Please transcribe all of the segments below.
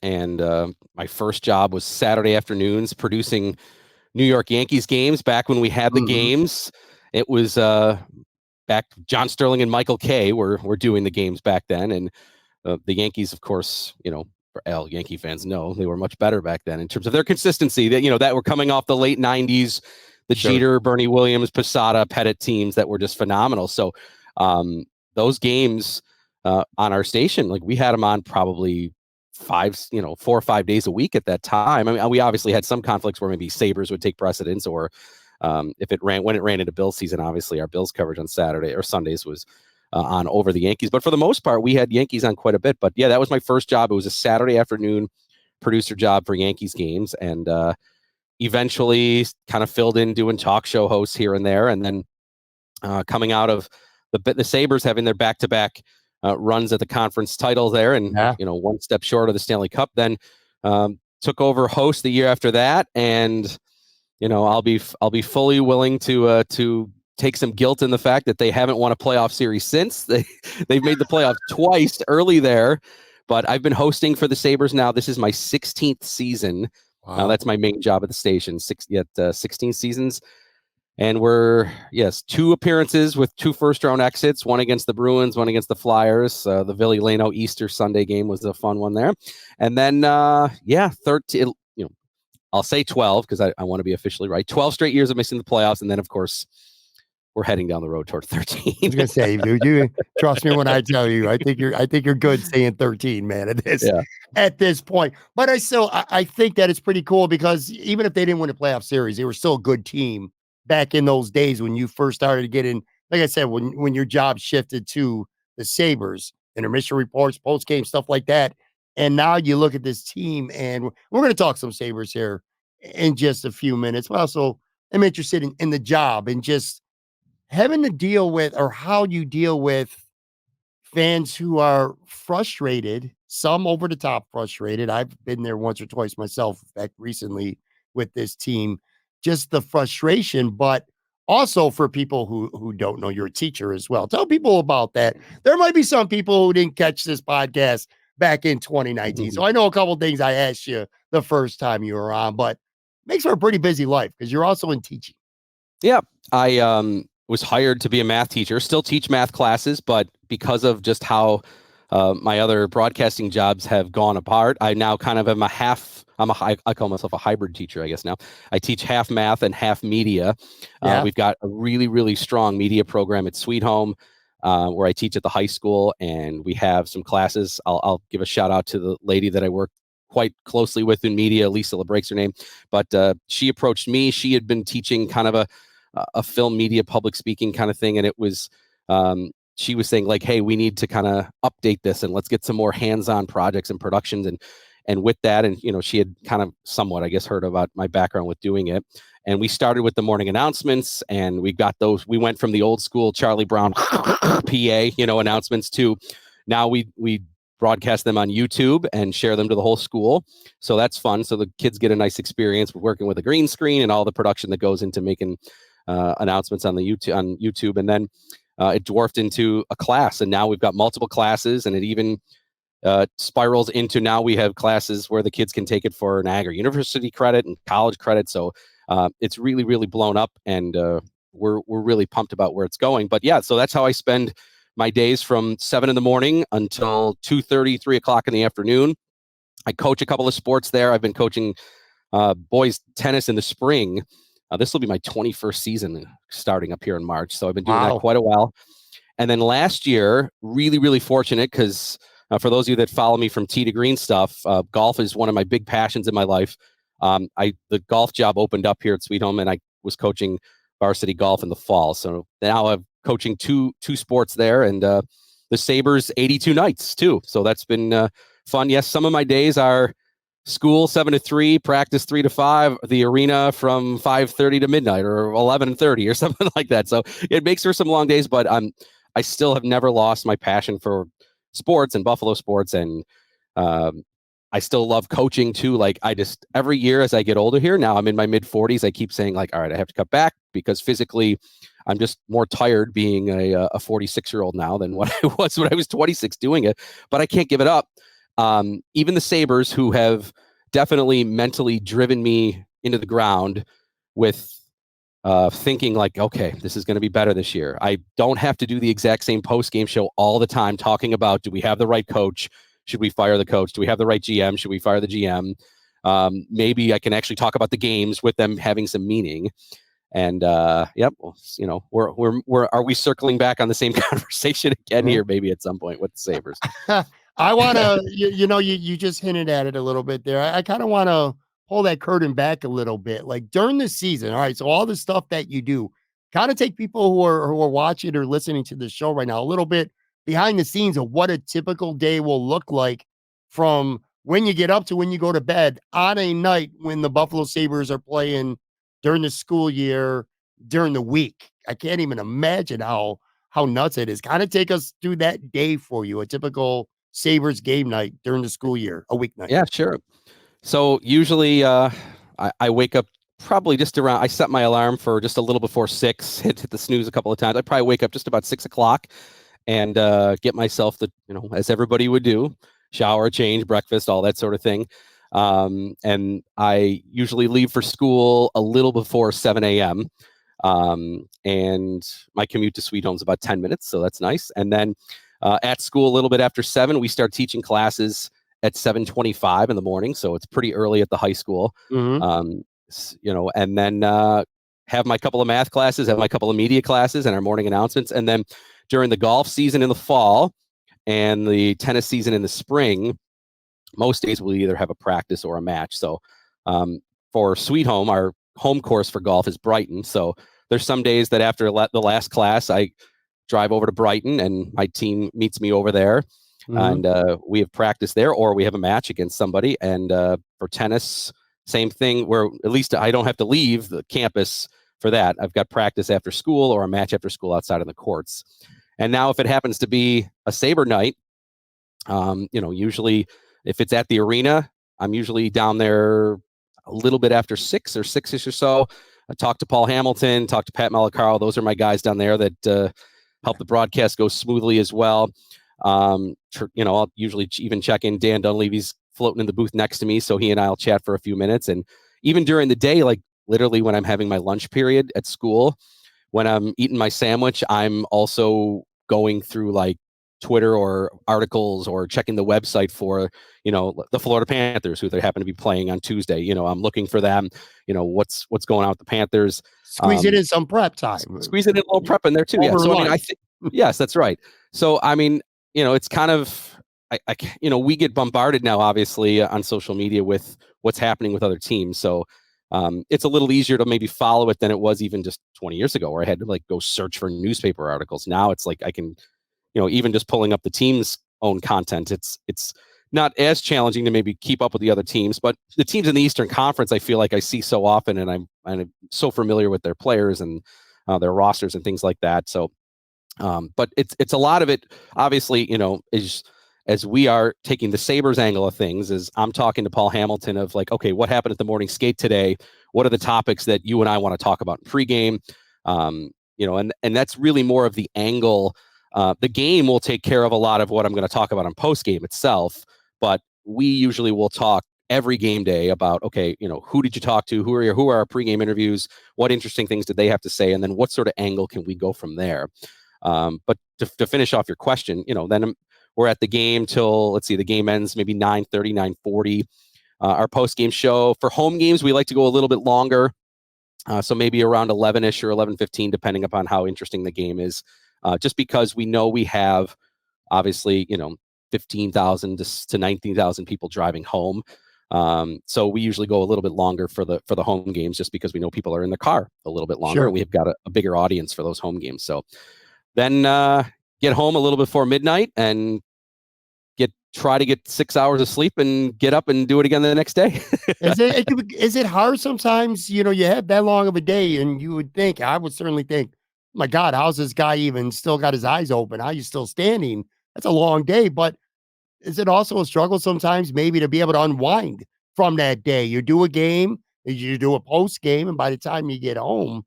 and my first job was Saturday afternoons producing New York Yankees games back when we had the games. It was back John Sterling and Michael Kay were doing the games back then, and the Yankees, of course, for all Yankee fans know they were much better back then in terms of their consistency. That were coming off the late '90s, the Jeter, Bernie Williams, Posada, Pettit teams that were just phenomenal. So those games on our station, like we had them on probably 4 or 5 days a week at that time. I mean, we obviously had some conflicts where maybe Sabres would take precedence, or when it ran into Bills season, obviously our Bills coverage on Saturday or Sundays was on over the Yankees. But for the most part, we had Yankees on quite a bit. But yeah, that was my first job. It was a Saturday afternoon producer job for Yankees games, and eventually kind of filled in doing talk show hosts here and there. And then coming out of the Sabres having their back-to-back runs at the conference title there, and one step short of the Stanley Cup, then took over host the year after that. And I'll be fully willing to take some guilt in the fact that they haven't won a playoff series since. They've made the playoffs twice early there, but I've been hosting for the Sabres now. This is my 16th season. Wow. That's my main job at the station. 16 seasons. And we're, 2 appearances with 2 first-round exits, one against the Bruins, one against the Flyers. The Villy Leno Easter Sunday game was a fun one there. And then, 13, I'll say 12 because I want to be officially right. 12 straight years of missing the playoffs. And then, of course, we're heading down the road toward 13. I was going to say, dude, you trust me when I tell you, I think you're good saying 13, man, at this point. But I think that it's pretty cool because even if they didn't win a playoff series, they were still a good team back in those days when you first started getting, like I said, when your job shifted to the Sabres, intermission reports, post-game, stuff like that. And now you look at this team, and we're going to talk some Sabres here in just a few minutes. But also, I'm interested in the job and just having to deal with, or how you deal with fans who are frustrated, some over the top frustrated. I've been there once or twice myself, back recently with this team, just the frustration, but also for people who don't know, you're a teacher as well. Tell people about that. There might be some people who didn't catch this podcast back in 2019. So I know a couple of things I asked you the first time you were on, but makes for a pretty busy life because you're also in teaching. Yeah. I was hired to be a math teacher, still teach math classes, but because of just how my other broadcasting jobs have gone apart, I now kind of am I call myself a hybrid teacher, I guess now. I teach half math and half media. We've got a really, really strong media program at Sweet Home, where I teach at the high school, and we have some classes. I'll give a shout out to the lady that I work quite closely with in media, Lisa LeBreak's her name, but she approached me. She had been teaching kind of a film media public speaking kind of thing, and it was she was saying like, hey, we need to kind of update this and let's get some more hands-on projects and productions. And with that, and she had kind of somewhat, I guess, heard about my background with doing it. And we started with the morning announcements, and we got those. We went from the old school Charlie Brown PA, announcements to now we broadcast them on YouTube and share them to the whole school. So that's fun. So the kids get a nice experience with working with a green screen and all the production that goes into making announcements on YouTube. And then it dwarfed into a class, and now we've got multiple classes, and it even spirals into now we have classes where the kids can take it for an ag or university credit and college credit. So it's really, really blown up, and we're really pumped about where it's going. But yeah, so that's how I spend my days from 7 a.m. until 2:30, 3 o'clock in the afternoon. I coach a couple of sports there. I've been coaching boys tennis in the spring. This will be my 21st season starting up here in March. So I've been doing that quite a while. And then last year, really, really fortunate because for those of you that follow me from tee to green stuff, golf is one of my big passions in my life. The golf job opened up here at Sweet Home, and I was coaching varsity golf in the fall. So now I'm coaching two sports there, and the Sabres 82 nights too. So that's been fun. Yes, some of my days are school 7 to 3, practice 3 to 5, the arena from 5:30 to midnight or 11:30 or something like that. So it makes for some long days, but I still have never lost my passion for sports and Buffalo sports, and I still love coaching too. Like every year as I get older here, now I'm in my mid 40s, I keep saying like, all right, I have to cut back because physically I'm just more tired being a 46-year-old now than what I was when I was 26 doing it, but I can't give it up. Even the Sabres, who have definitely mentally driven me into the ground with thinking like, okay, this is going to be better this year. I don't have to do the exact same post-game show all the time talking about, do we have the right coach? Should we fire the coach? Do we have the right GM? Should we fire the GM? Maybe I can actually talk about the games with them having some meaning. And yep, you know, are we circling back on the same conversation again here? Maybe at some point with the Sabres. I want to, you just hinted at it a little bit there. I kind of want to pull that curtain back a little bit, like during the season. All right, so all the stuff that you do, kind of take people who are watching or listening to the show right now a little bit behind the scenes of what a typical day will look like from when you get up to when you go to bed on a night when the Buffalo Sabres are playing during the school year, during the week. I can't even imagine how nuts it is. Kind of take us through that day for you, a typical Sabres game night during the school year, a weeknight. Yeah, sure. So usually I wake up probably just around, I set my alarm for just a little before 6, hit the snooze a couple of times. I probably wake up just about 6 o'clock and get myself the, as everybody would do, shower, change, breakfast, all that sort of thing. And I usually leave for school a little before 7 a.m. And my commute to Sweet Home is about 10 minutes. So that's nice. And then at school, a little bit after 7, we start teaching classes at 7:25 in the morning. So it's pretty early at the high school. And then have my couple of math classes, have my couple of media classes and our morning announcements. And then during the golf season in the fall and the tennis season in the spring, most days we'll either have a practice or a match. So for Sweet Home, our home course for golf is Brighton. So there's some days that after the last class, I drive over to Brighton and my team meets me over there. And we have practice there, or we have a match against somebody. And for tennis, same thing, where at least I don't have to leave the campus for that. I've got practice after school or a match after school outside of the courts. And now if it happens to be a Sabre night, usually if it's at the arena, I'm usually down there a little bit after 6 or 6-ish or so. I talk to Paul Hamilton, talk to Pat Malacaro. Those are my guys down there that help the broadcast go smoothly as well. I'll usually even check in. Dan Dunleavy's floating in the booth next to me, so he and I'll chat for a few minutes. And even during the day, like literally when I'm having my lunch period at school, when I'm eating my sandwich, I'm also going through like Twitter or articles or checking the website for, the Florida Panthers, who they happen to be playing on Tuesday. I'm looking for them, what's going on with the Panthers. Squeeze it in some prep time. Squeeze it in a little prep in there too. Yeah. So I think, yes, that's right. So, it's kind of, we get bombarded now, obviously, on social media with what's happening with other teams. So it's a little easier to maybe follow it than it was even just 20 years ago, where I had to like go search for newspaper articles. Now it's like I can, even just pulling up the team's own content, it's not as challenging to maybe keep up with the other teams. But the teams in the Eastern Conference, I feel like I see so often, and I'm so familiar with their players and their rosters and things like that. So. But it's a lot of it, obviously, is as we are taking the Sabres angle of things, is I'm talking to Paul Hamilton of like, okay, what happened at the morning skate today? What are the topics that you and I want to talk about in pregame? And that's really more of the angle. The game will take care of a lot of what I'm going to talk about on postgame itself, but we usually will talk every game day about, okay, who did you talk to? Who are our pregame interviews? What interesting things did they have to say? And then what sort of angle can we go from there? But to finish off your question, then we're at the game till, let's see, the game ends maybe 9:30, 9:40. Our post-game show for home games, we like to go a little bit longer. So maybe around 11-ish or 11:15, depending upon how interesting the game is. Just because we know we have, obviously, 15,000 to 19,000 people driving home. So we usually go a little bit longer for the home games, just because we know people are in the car a little bit longer. Sure. And we've got a bigger audience for those home games. So then get home a little before midnight and try to get 6 hours of sleep and get up and do it again the next day. Is it hard sometimes? You have that long of a day, and I would certainly think, my God, how's this guy even still got his eyes open? How are you still standing? That's a long day. But is it also a struggle sometimes maybe to be able to unwind from that day? You do a game, you do a post game, and by the time you get home,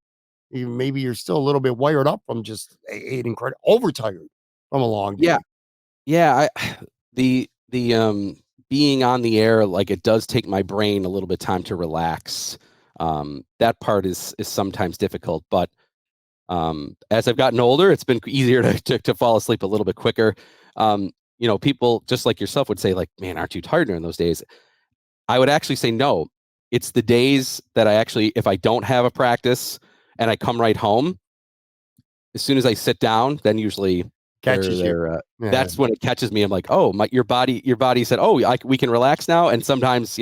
maybe you're still a little bit wired up from just overtired from a long day. Yeah. The the being on the air, like it does take my brain a little bit of time to relax. That part is sometimes difficult, but as I've gotten older, it's been easier to fall asleep a little bit quicker. People just like yourself would say, like, man, aren't you tired during those days? I would actually say no. It's the days that if I don't have a practice and I come right home, as soon as I sit down, then usually Catches you. Yeah. that's when it catches me. I'm like, oh, your body said, oh, we can relax now. And sometimes,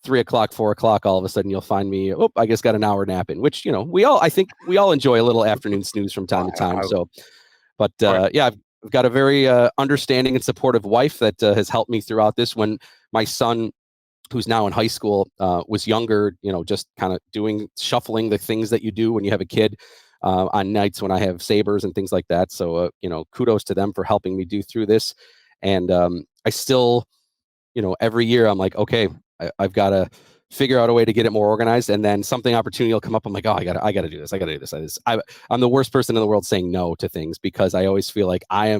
3 o'clock, 4 o'clock, all of a sudden you'll find me, oh, I just got an hour nap in, which, I think we all enjoy a little afternoon snooze from time to time. So, but yeah, I've got a very understanding and supportive wife that has helped me throughout this. When my son, who's now in high school, was younger, just kind of shuffling the things that you do when you have a kid on nights when I have Sabres and things like that. So, kudos to them for helping me do through this. And I still, every year I'm like, okay, I've got to figure out a way to get it more organized. And then opportunity will come up. I'm like, oh, I gotta do this. I gotta do this. I'm the worst person in the world saying no to things because I always feel like I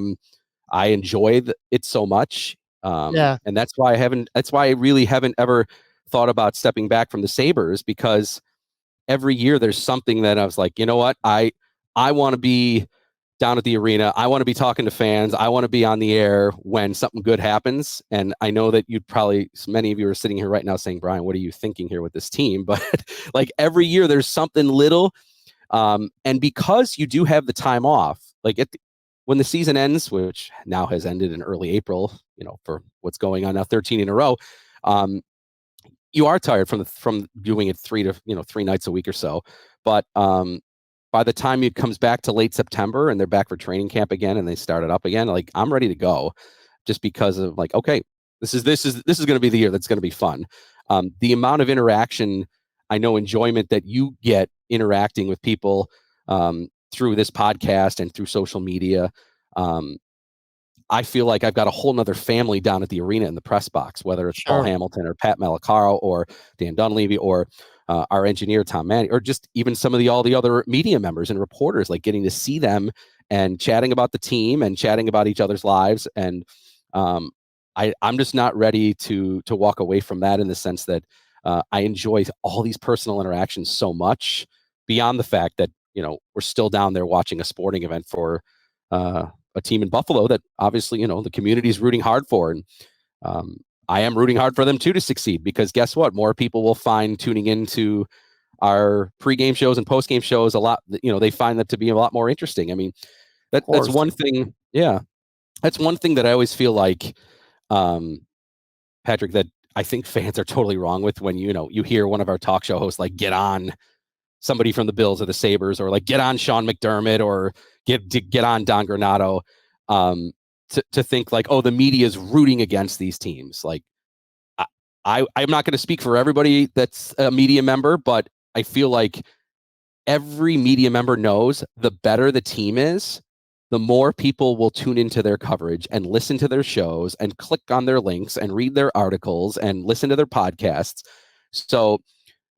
enjoy it so much. And that's why I really haven't ever thought about stepping back from the Sabres, because every year there's something that I was like, you know what? I want to be down at the arena. I want to be talking to fans. I want to be on the air when something good happens. And I know that many of you are sitting here right now saying, Brian, what are you thinking here with this team? But like every year there's something little. And because you do have the time off, like when the season ends, which now has ended in early April, for what's going on now, 13 in a row, you are tired from doing it 3 nights a week or so. But by the time it comes back to late September and they're back for training camp again and they start it up again, like I'm ready to go, just because of like, okay, this is going to be the year that's going to be fun. The amount of interaction, I know, enjoyment that you get interacting with people through this podcast and through social media. I feel like I've got a whole nother family down at the arena in the press box, whether it's Paul Hamilton or Pat Malacaro or Dan Dunleavy or our engineer, Tom Manny, or just even some of all the other media members and reporters, like getting to see them and chatting about the team and chatting about each other's lives. And I'm just not ready to walk away from that, in the sense that I enjoy all these personal interactions so much, beyond the fact that, we're still down there watching a sporting event for a team in Buffalo that obviously, the community is rooting hard for. And I am rooting hard for them too to succeed, because guess what? More people will find tuning into our pregame shows and postgame shows a lot. They find that to be a lot more interesting. I mean, that's one thing. Yeah. That's one thing that I always feel like, Patrick, that I think fans are totally wrong with when, you hear one of our talk show hosts, like, get on somebody from the Bills or the Sabres, or like get on Sean McDermott, or get on Don Granato, to think like, oh, the media is rooting against these teams. Like, I'm not going to speak for everybody that's a media member, but I feel like every media member knows the better the team is, the more people will tune into their coverage and listen to their shows and click on their links and read their articles and listen to their podcasts. So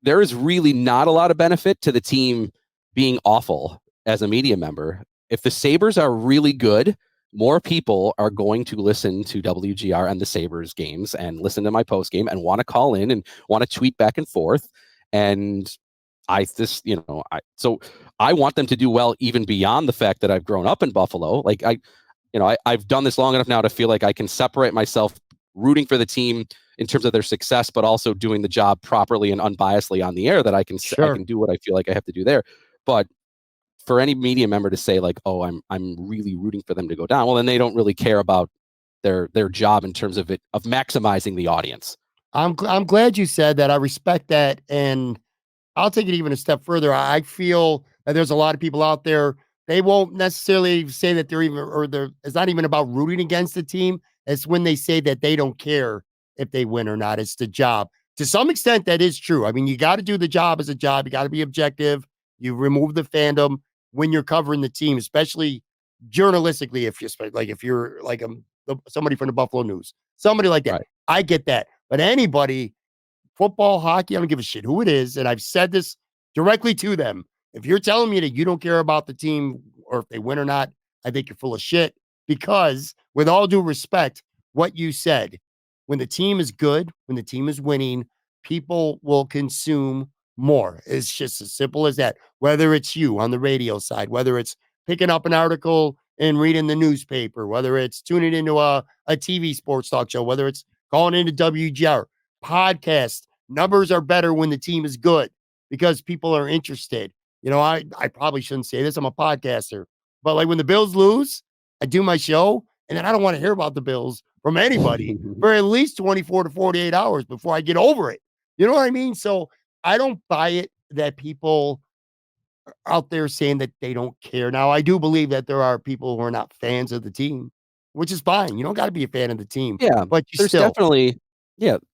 there is really not a lot of benefit to the team being awful as a media member. If the Sabres are really good, more people are going to listen to WGR and the Sabres games and listen to my post game and want to call in and want to tweet back and forth. And so I want them to do well, even beyond the fact that I've grown up in Buffalo. Like I've done this long enough now to feel like I can separate myself rooting for the team in terms of their success, but also doing the job properly and unbiasedly on the air, that I can do what I feel like I have to do there. But for any media member to say like, oh, I'm really rooting for them to go down, well, then they don't really care about their job in terms of maximizing the audience. I'm glad you said that. I respect that. And I'll take it even a step further. I feel that there's a lot of people out there, they won't necessarily say that it's not even about rooting against the team. It's when they say that they don't care if they win or not. It's the job. To some extent, that is true. I mean, you got to do the job as a job. You got to be objective. You remove the fandom when you're covering the team, especially journalistically. If you're like somebody from the Buffalo News, somebody like that, right. I get that. But anybody, football, hockey, I don't give a shit who it is. And I've said this directly to them. If you're telling me that you don't care about the team or if they win or not, I think you're full of shit, because with all due respect, what you said. When the team is good, when the team is winning, people will consume more. It's just as simple as that. Whether it's you on the radio side, whether it's picking up an article and reading the newspaper, whether it's tuning into a TV sports talk show, whether it's calling into WGR, podcast, numbers are better when the team is good because people are interested. I probably shouldn't say this. I'm a podcaster, but like when the Bills lose, I do my show and then I don't want to hear about the Bills from anybody for at least 24 to 48 hours before I get over it. You know what I mean? So I don't buy it that people are out there saying that they don't care. Now, I do believe that there are people who are not fans of the team, which is fine. You don't got to be a fan of the team, Yeah, but you there's still. definitely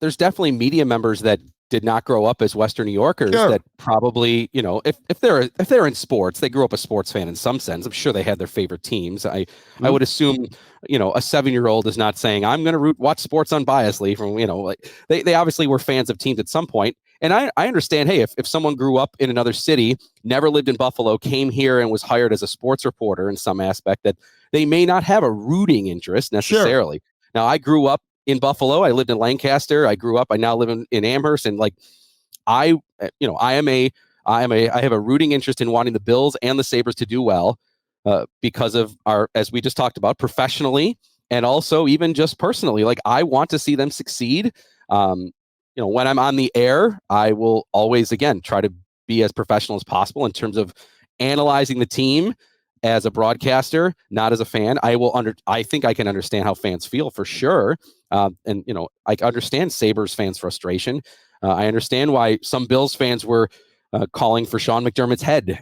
there's definitely media members that did not grow up as Western New Yorkers Sure. that probably, if they're in sports, they grew up a sports fan in some sense. I'm sure they had their favorite teams. I would assume, a 7-year-old is not saying I'm going to watch sports unbiasedly from, like they obviously were fans of teams at some point. And I understand, hey, if someone grew up in another city, never lived in Buffalo, came here and was hired as a sports reporter in some aspect, that they may not have a rooting interest necessarily. Sure. Now, I grew up in Buffalo. I lived in Lancaster. I now live in Amherst. And like, I have a rooting interest in wanting the Bills and the Sabres to do well because of as we just talked about, professionally and also even just personally. Like, I want to see them succeed. When I'm on the air, I will always, again, try to be as professional as possible in terms of analyzing the team as a broadcaster, not as a fan. I think I can understand how fans feel for sure. And I understand Sabres fans' frustration. I understand why some Bills fans were calling for Sean McDermott's head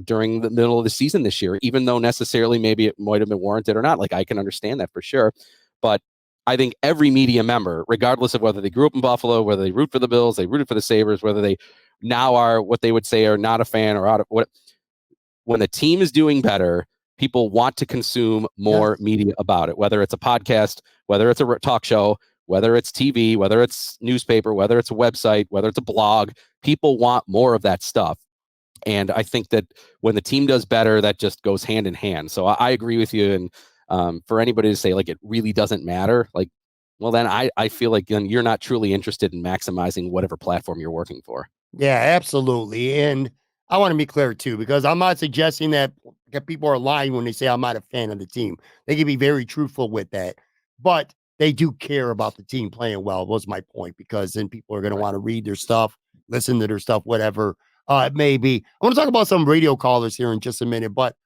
during the middle of the season this year, even though necessarily maybe it might have been warranted or not. Like, I can understand that for sure. But I think every media member, regardless of whether they grew up in Buffalo, whether they root for the Bills, they rooted for the Sabres, whether they now are what they would say are not a fan or out of what, when the team is doing better, people want to consume more media about it, whether it's a podcast, whether it's a talk show, whether it's TV, whether it's newspaper, whether it's a website, whether it's a blog. People want more of that stuff. And I think that when the team does better, that just goes hand in hand. So I agree with you. And for anybody to say like it really doesn't matter, like, well, then I feel like then you're not truly interested in maximizing whatever platform you're working for. Yeah, absolutely. And I want to be clear too, because I'm not suggesting that people are lying when they say I'm not a fan of the team. They can be very truthful with that, but they do care about the team playing well, was my point, because then people are going to want to read their stuff, listen to their stuff, whatever it may be. I want to talk about some radio callers here in just a minute, but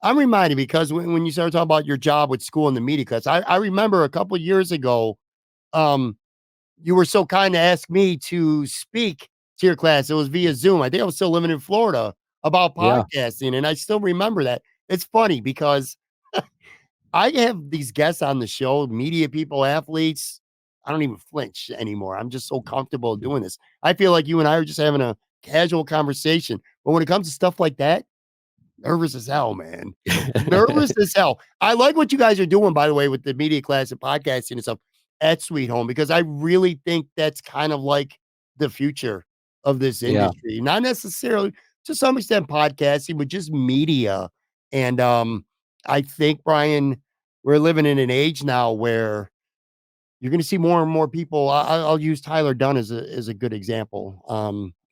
I'm reminded because when you started talking about your job with school and the media cuts, I remember a couple of years ago, you were so kind to ask me to speak to your class. It was via Zoom. I think I was still living in Florida about podcasting, and I still remember that. It's funny because I have these guests on the show, media people, athletes. I don't even flinch anymore. I'm just so comfortable doing this. I feel like you and I are just having a casual conversation. But when it comes to stuff like that, nervous as hell, man. Nervous as hell. I like what you guys are doing, by the way, with the media class and podcasting and stuff at Sweet Home, because I really think that's kind of like the future of this industry. Not necessarily to some extent podcasting, but just media. And I think, Brian, we're living in an age now where you're going to see more and more people. I'll use Tyler Dunn as a good example.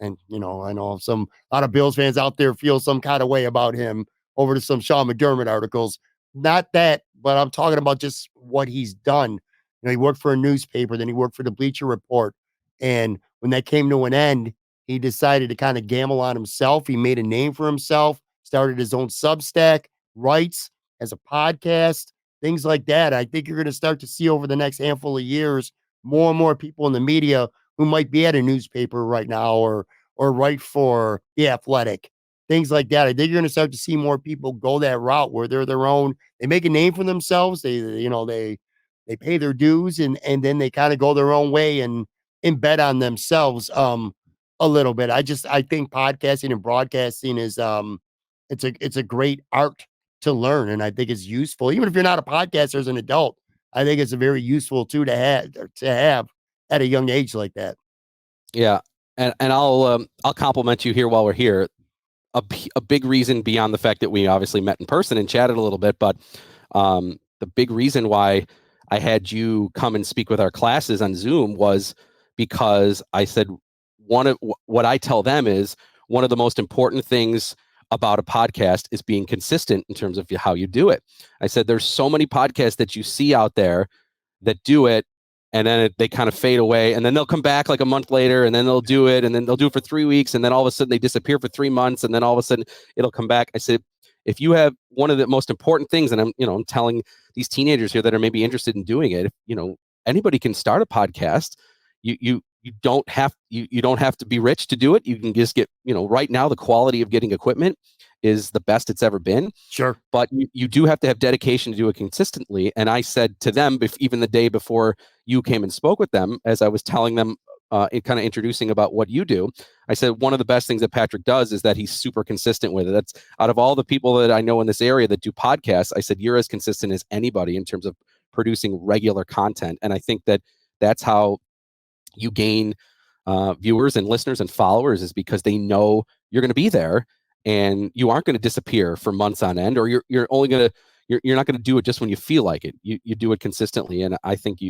And I know a lot of Bills fans out there feel some kind of way about him over to some Sean McDermott articles. Not that, but I'm talking about just what he's done. He worked for a newspaper, then he worked for the Bleacher Report, and when that came to an end, he decided to kind of gamble on himself. He made a name for himself, started his own Substack, writes as a podcast. Things like that. I think you're going to start to see over the next handful of years more and more people in the media who might be at a newspaper right now or write for The Athletic, things like that. I think you're going to start to see more people go that route where they're their own. They make a name for themselves. They pay their dues and then they kind of go their own way and embed on themselves a little bit. I think podcasting and broadcasting is it's a great art to learn. And I think it's useful, even if you're not a podcaster as an adult. I think it's a very useful tool to have at a young age like that. Yeah. And I'll compliment you here while we're here. A big reason beyond the fact that we obviously met in person and chatted a little bit, but the big reason why I had you come and speak with our classes on Zoom was because I said what I tell them is one of the most important things about a podcast is being consistent in terms of how you do it. I said there's so many podcasts that you see out there that do it, and then they kind of fade away, and then they'll come back like a month later, and then they'll do it, and then they'll do it for 3 weeks, and then all of a sudden they disappear for 3 months, and then all of a sudden it'll come back. I said, if you have one of the most important things, and I'm telling these teenagers here that are maybe interested in doing it, anybody can start a podcast. You don't have to be rich to do it. You can just get, right now the quality of getting equipment is the best it's ever been. Sure. But you do have to have dedication to do it consistently. And I said to them, even the day before you came and spoke with them, as I was telling them, kind of introducing about what you do, I said, one of the best things that Patrick does is that he's super consistent with it. That's out of all the people that I know in this area that do podcasts, I said, you're as consistent as anybody in terms of producing regular content. And I think that that's how you gain viewers and listeners and followers, is because they know you're going to be there and you aren't going to disappear for months on end, or you're only going to, you're not going to do it just when you feel like it. You do it consistently. And I think,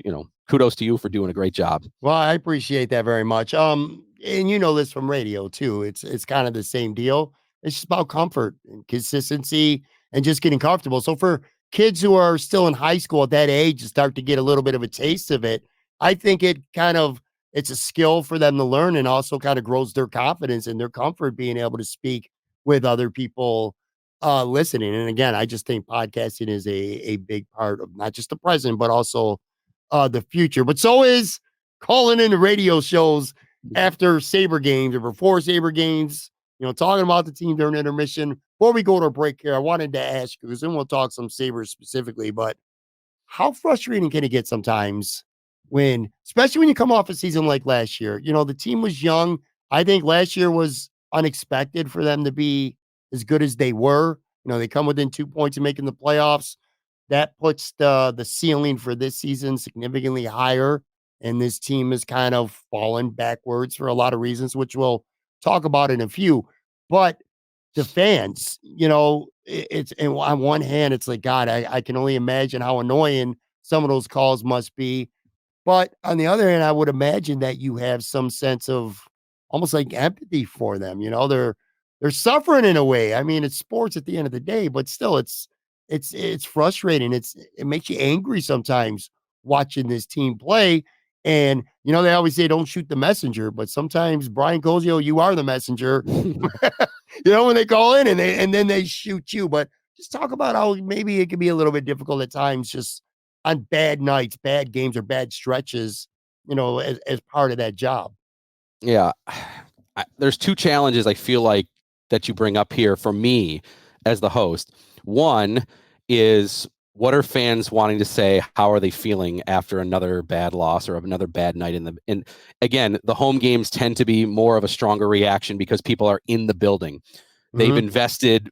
kudos to you for doing a great job. Well, I appreciate that very much. And you know this from radio too. It's kind of the same deal. It's just about comfort and consistency and just getting comfortable. So for kids who are still in high school at that age and start to get a little bit of a taste of it, I think it's a skill for them to learn, and also kind of grows their confidence and their comfort being able to speak with other people listening. And again, I just think podcasting is a big part of not just the present, but also the future. But so is calling into radio shows after Sabre games or before Sabre games, talking about the team during intermission. Before we go to a break here, I wanted to ask you, because then we'll talk some Sabres specifically, but how frustrating can it get sometimes especially when you come off a season like last year? The team was young. I think last year was unexpected for them to be as good as they were. They come within 2 points of making the playoffs. That puts the ceiling for this season significantly higher. And this team has kind of fallen backwards for a lot of reasons, which we'll talk about in a few. But the fans, it's, and on one hand, it's like, God, I can only imagine how annoying some of those calls must be. But on the other hand, I would imagine that you have some sense of almost like empathy for them. They're suffering in a way. I mean, it's sports at the end of the day, but still it's frustrating. It makes you angry sometimes watching this team play. And they always say don't shoot the messenger, but sometimes, Brian Koziol, you are the messenger. When they call in and then they shoot you. But just talk about how maybe it can be a little bit difficult at times, just on bad nights, bad games, or bad stretches, as part of that job. Yeah. There's two challenges I feel like that you bring up here for me as the host. One is, what are fans wanting to say? How are they feeling after another bad loss or another bad night and again, the home games tend to be more of a stronger reaction because people are in the building. They've invested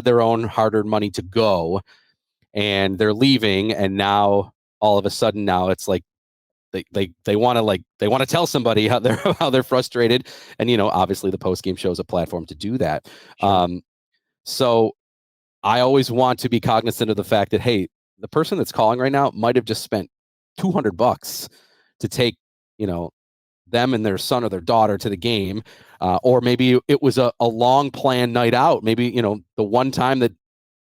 their own hard-earned money to go, and they're leaving, and now all of a sudden it's like they want to tell somebody how they're frustrated, and obviously the post-game show is a platform to do that. Sure. So I always want to be cognizant of the fact that, hey, the person that's calling right now might have just spent $200 to take them and their son or their daughter to the game, or maybe it was a long planned night out. Maybe the one time that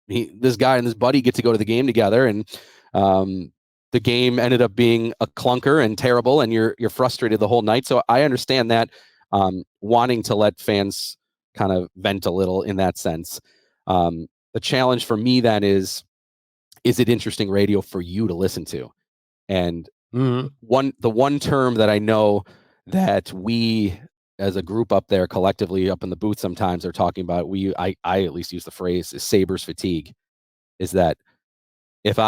this guy and this buddy get to go to the game together, and the game ended up being a clunker and terrible, and you're frustrated the whole night. So I understand that, wanting to let fans kind of vent a little in that sense. The challenge for me then is it interesting radio for you to listen to? And the one term that I know that we as a group up there collectively up in the booth sometimes are talking about, I at least use the phrase, is Sabres fatigue. Is that if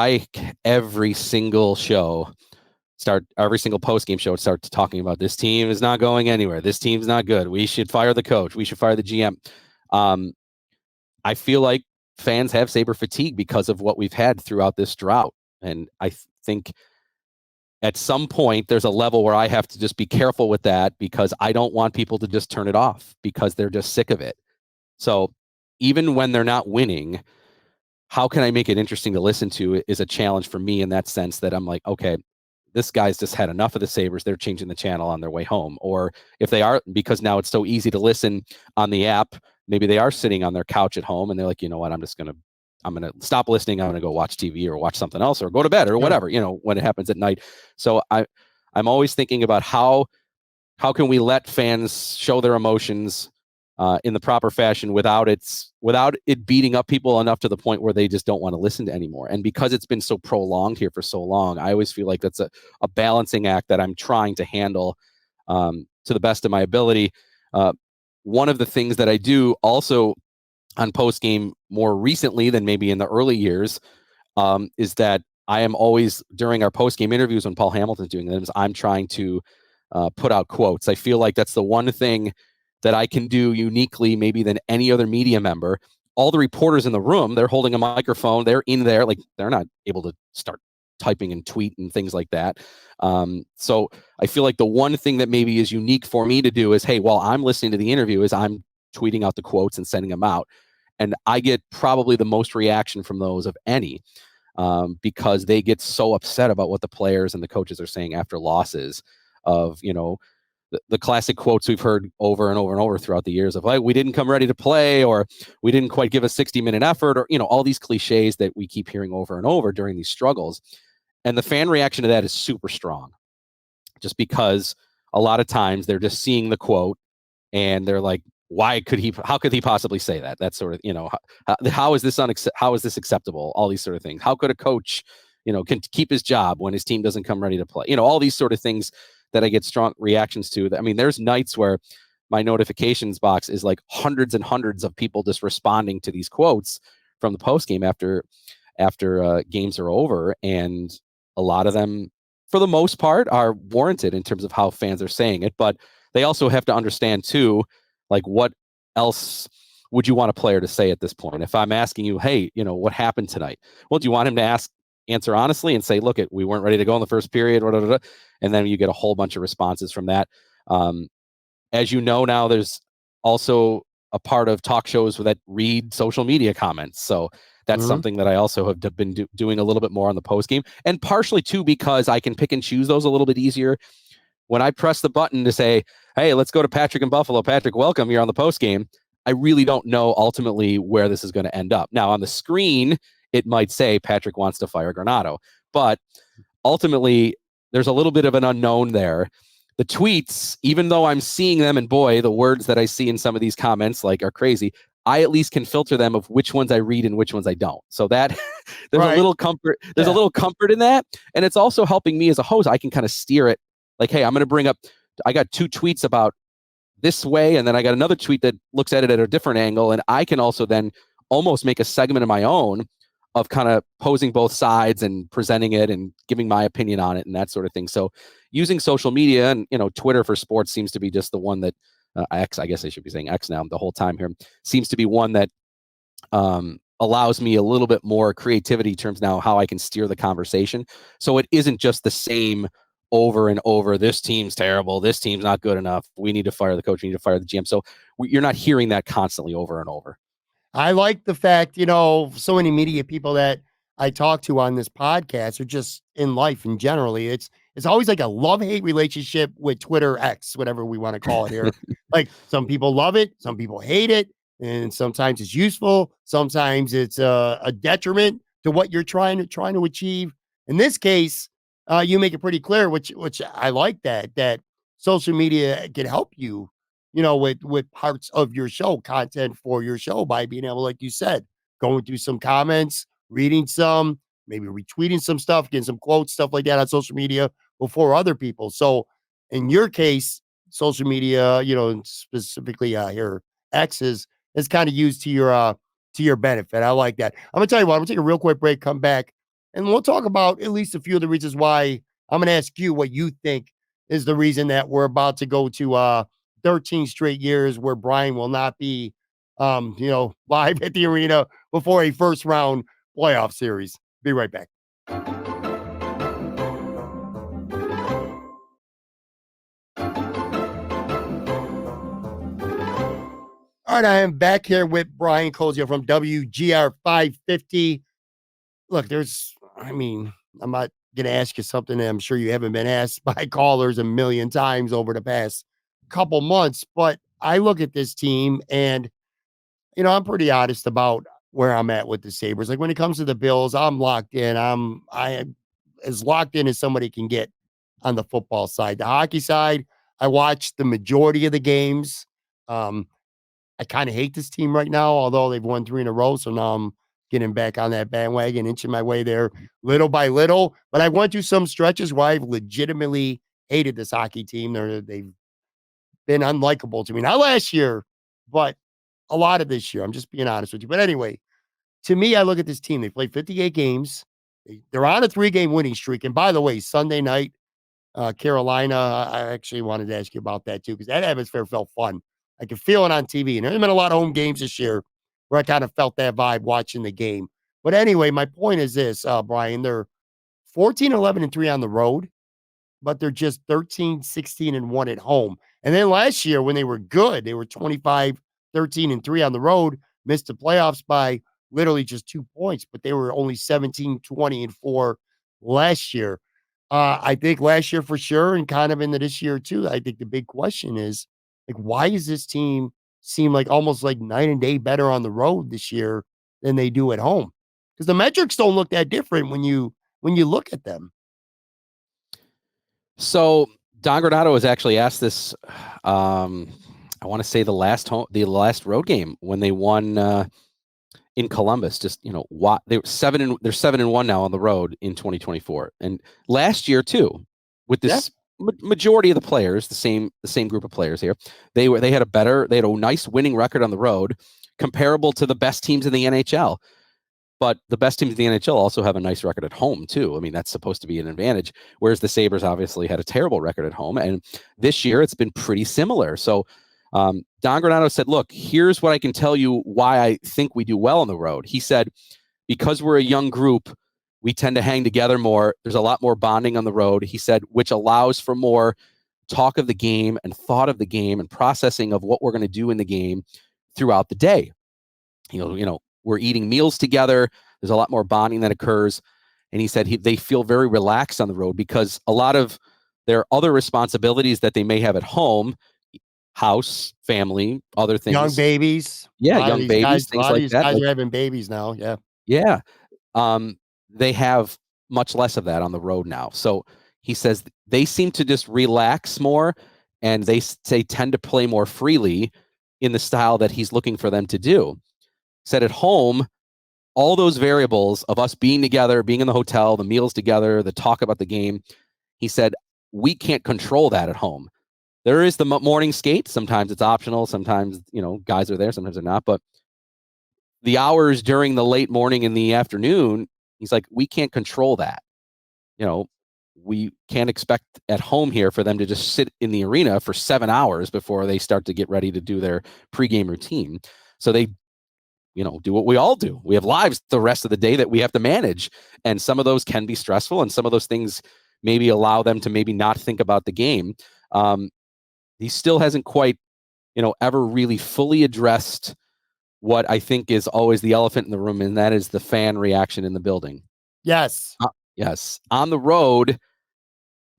every single post-game show start talking about, this team is not going anywhere, this team's not good, we should fire the coach, we should fire the GM. I feel like fans have Sabre fatigue because of what we've had throughout this drought. And I think at some point there's a level where I have to just be careful with that, because I don't want people to just turn it off because they're just sick of it. So even when they're not winning, how can I make it interesting to listen to is a challenge for me in that sense that I'm like, okay, this guy's just had enough of the Sabres. They're changing the channel on their way home. Or if they are, because now it's so easy to listen on the app, maybe they are sitting on their couch at home and they're like, you know what, I'm going to stop listening. I'm going to go watch TV or watch something else or go to bed or whatever, when it happens at night. So I'm always thinking about how can we let fans show their emotions in the proper fashion without it beating up people enough to the point where they just don't want to listen to anymore. And because it's been so prolonged here for so long, I always feel like that's a balancing act that I'm trying to handle to the best of my ability. One of the things that I do also on postgame more recently than maybe in the early years is that I am always, during our postgame interviews when Paul Hamilton's doing them, I'm trying to put out quotes. I feel like that's the one thing that I can do uniquely, maybe than any other media member. All the reporters in the room, they're holding a microphone. They're in there. Like, they're not able to start typing and tweet and things like that. So I feel like the one thing that maybe is unique for me to do is, hey, while I'm listening to the interview, is I'm tweeting out the quotes and sending them out. And I get probably the most reaction from those of any, because they get so upset about what the players and the coaches are saying after losses of, the classic quotes we've heard over and over and over throughout the years of, like, we didn't come ready to play, or we didn't quite give a 60-minute effort, or, all these cliches that we keep hearing over and over during these struggles. And the fan reaction to that is super strong, just because a lot of times they're just seeing the quote and they're like, how could he possibly say that? That sort of, how is this acceptable? All these sort of things. How could a coach, can keep his job when his team doesn't come ready to play? All these sort of things that I get strong reactions to. I mean, there's nights where my notifications box is like hundreds and hundreds of people just responding to these quotes from the post game after games are over. And a lot of them, for the most part, are warranted in terms of how fans are saying it. But they also have to understand too, like, what else would you want a player to say at this point? If I'm asking you, hey, what happened tonight? Well, do you want him to answer honestly and say, look, we weren't ready to go in the first period, and then you get a whole bunch of responses from that. As you know, now there's also a part of talk shows that read social media comments. So that's something that I also have been doing a little bit more on the post game, and partially too because I can pick and choose those a little bit easier. When I press the button to say, hey, let's go to Patrick in Buffalo. Patrick, welcome. You're on the post game. I really don't know ultimately where this is going to end up. Now, on the screen, it might say Patrick wants to fire Granato, but ultimately there's a little bit of an unknown there. The tweets, even though I'm seeing them, and boy, the words that I see in some of these comments are crazy, I at least can filter them of which ones I read and which ones I don't. So that there's a little comfort. There's a little comfort in that. And it's also helping me as a host. I can kind of steer it like, hey, I'm going to bring up, I got 2 tweets about this way, and then I got another tweet that looks at it at a different angle. And I can also then almost make a segment of my own of kind of posing both sides and presenting it and giving my opinion on it and that sort of thing. So using social media and, Twitter for sports seems to be just the one that X, I guess I should be saying X now the whole time here, seems to be one that allows me a little bit more creativity in terms now how I can steer the conversation. So it isn't just the same over and over. This team's terrible. This team's not good enough. We need to fire the coach. We need to fire the GM. So you're not hearing that constantly over and over. I like the fact, so many media people that I talk to on this podcast, or just in life in generally, it's always like a love-hate relationship with Twitter X, whatever we want to call it here. Like, some people love it, some people hate it, and sometimes it's useful, sometimes it's a detriment to what you're trying to achieve. In this case, you make it pretty clear, which I like, that social media can help you, with parts of your show, content for your show, by being able, like you said, going through some comments, reading some, maybe retweeting some stuff, getting some quotes, stuff like that on social media before other people. So in your case, social media, and specifically here, X is kind of used to your benefit. I like that. I'm gonna tell you what, I'm gonna take a real quick break, come back, and we'll talk about at least a few of the reasons why. I'm gonna ask you what you think is the reason that we're about to go to 13 straight years where Brian will not be, live at the arena before a first round playoff series. Be right back. All right, I am back here with Brian Koziol from WGR-550. Look, I'm not going to ask you something that I'm sure you haven't been asked by callers a million times over the past couple months, but I look at this team and, I'm pretty honest about where I'm at with the Sabres. Like when it comes to the Bills, I'm locked in. I am as locked in as somebody can get on the football side. The hockey side, I watched the majority of the games. Um, I kind of hate this team right now, although they've won 3 in a row. So now I'm getting back on that bandwagon, inching my way there little by little. But I went through some stretches where I've legitimately hated this hockey team. They've been unlikable to me. Not last year, but a lot of this year. I'm just being honest with you. But anyway, to me, I look at this team. They played 58 games. They're on a 3-game winning streak. And by the way, Sunday night, Carolina, I actually wanted to ask you about that too, because that atmosphere felt fun. I could feel it on TV. And there's been a lot of home games this year where I kind of felt that vibe watching the game. But anyway, my point is this, Brian, they're 14, 11, and 3 on the road, but they're just 13, 16, and 1 at home. And then last year, when they were good, they were 25, 13, and 3 on the road, missed the playoffs by literally just 2 points, but they were only 17, 20, and 4 last year. I think last year for sure, and kind of into this year too. I think the big question is like, why does this team seem like almost like night and day better on the road this year than they do at home? Because the metrics don't look that different when you look at them. So Don Granato was actually asked this. I want to say the last road game when they won in Columbus. Just what they're 7-1 now on the road in 2024, and last year too, with this majority of the players, the same group of players here. They had a nice winning record on the road, comparable to the best teams in the NHL. But the best teams in the NHL also have a nice record at home, too. I mean, that's supposed to be an advantage, whereas the Sabres obviously had a terrible record at home. And this year, it's been pretty similar. So Don Granato said, look, here's what I can tell you why I think we do well on the road. He said, because we're a young group, we tend to hang together more. There's a lot more bonding on the road, he said, which allows for more talk of the game and thought of the game and processing of what we're going to do in the game throughout the day. We're eating meals together. There's a lot more bonding that occurs. And he said they feel very relaxed on the road because a lot of their other responsibilities that they may have at home, house, family, other things. Young babies. Yeah, young babies, things like that. Guys are having babies now. Yeah. Yeah. They have much less of that on the road now. So he says they seem to just relax more and they tend to play more freely in the style that he's looking for them to do. Said at home, all those variables of us being together, being in the hotel, the meals together, the talk about the game, he said, we can't control that at home. There is the morning skate. Sometimes it's optional. Sometimes, guys are there. Sometimes they're not. But the hours during the late morning and the afternoon, he's like, we can't control that. We can't expect at home here for them to just sit in the arena for 7 hours before they start to get ready to do their pregame routine. So they do what we all do. We have lives the rest of the day that we have to manage. And some of those can be stressful. And some of those things maybe allow them to maybe not think about the game. He still hasn't quite, ever really fully addressed what I think is always the elephant in the room. And that is the fan reaction in the building. Yes. Yes. On the road,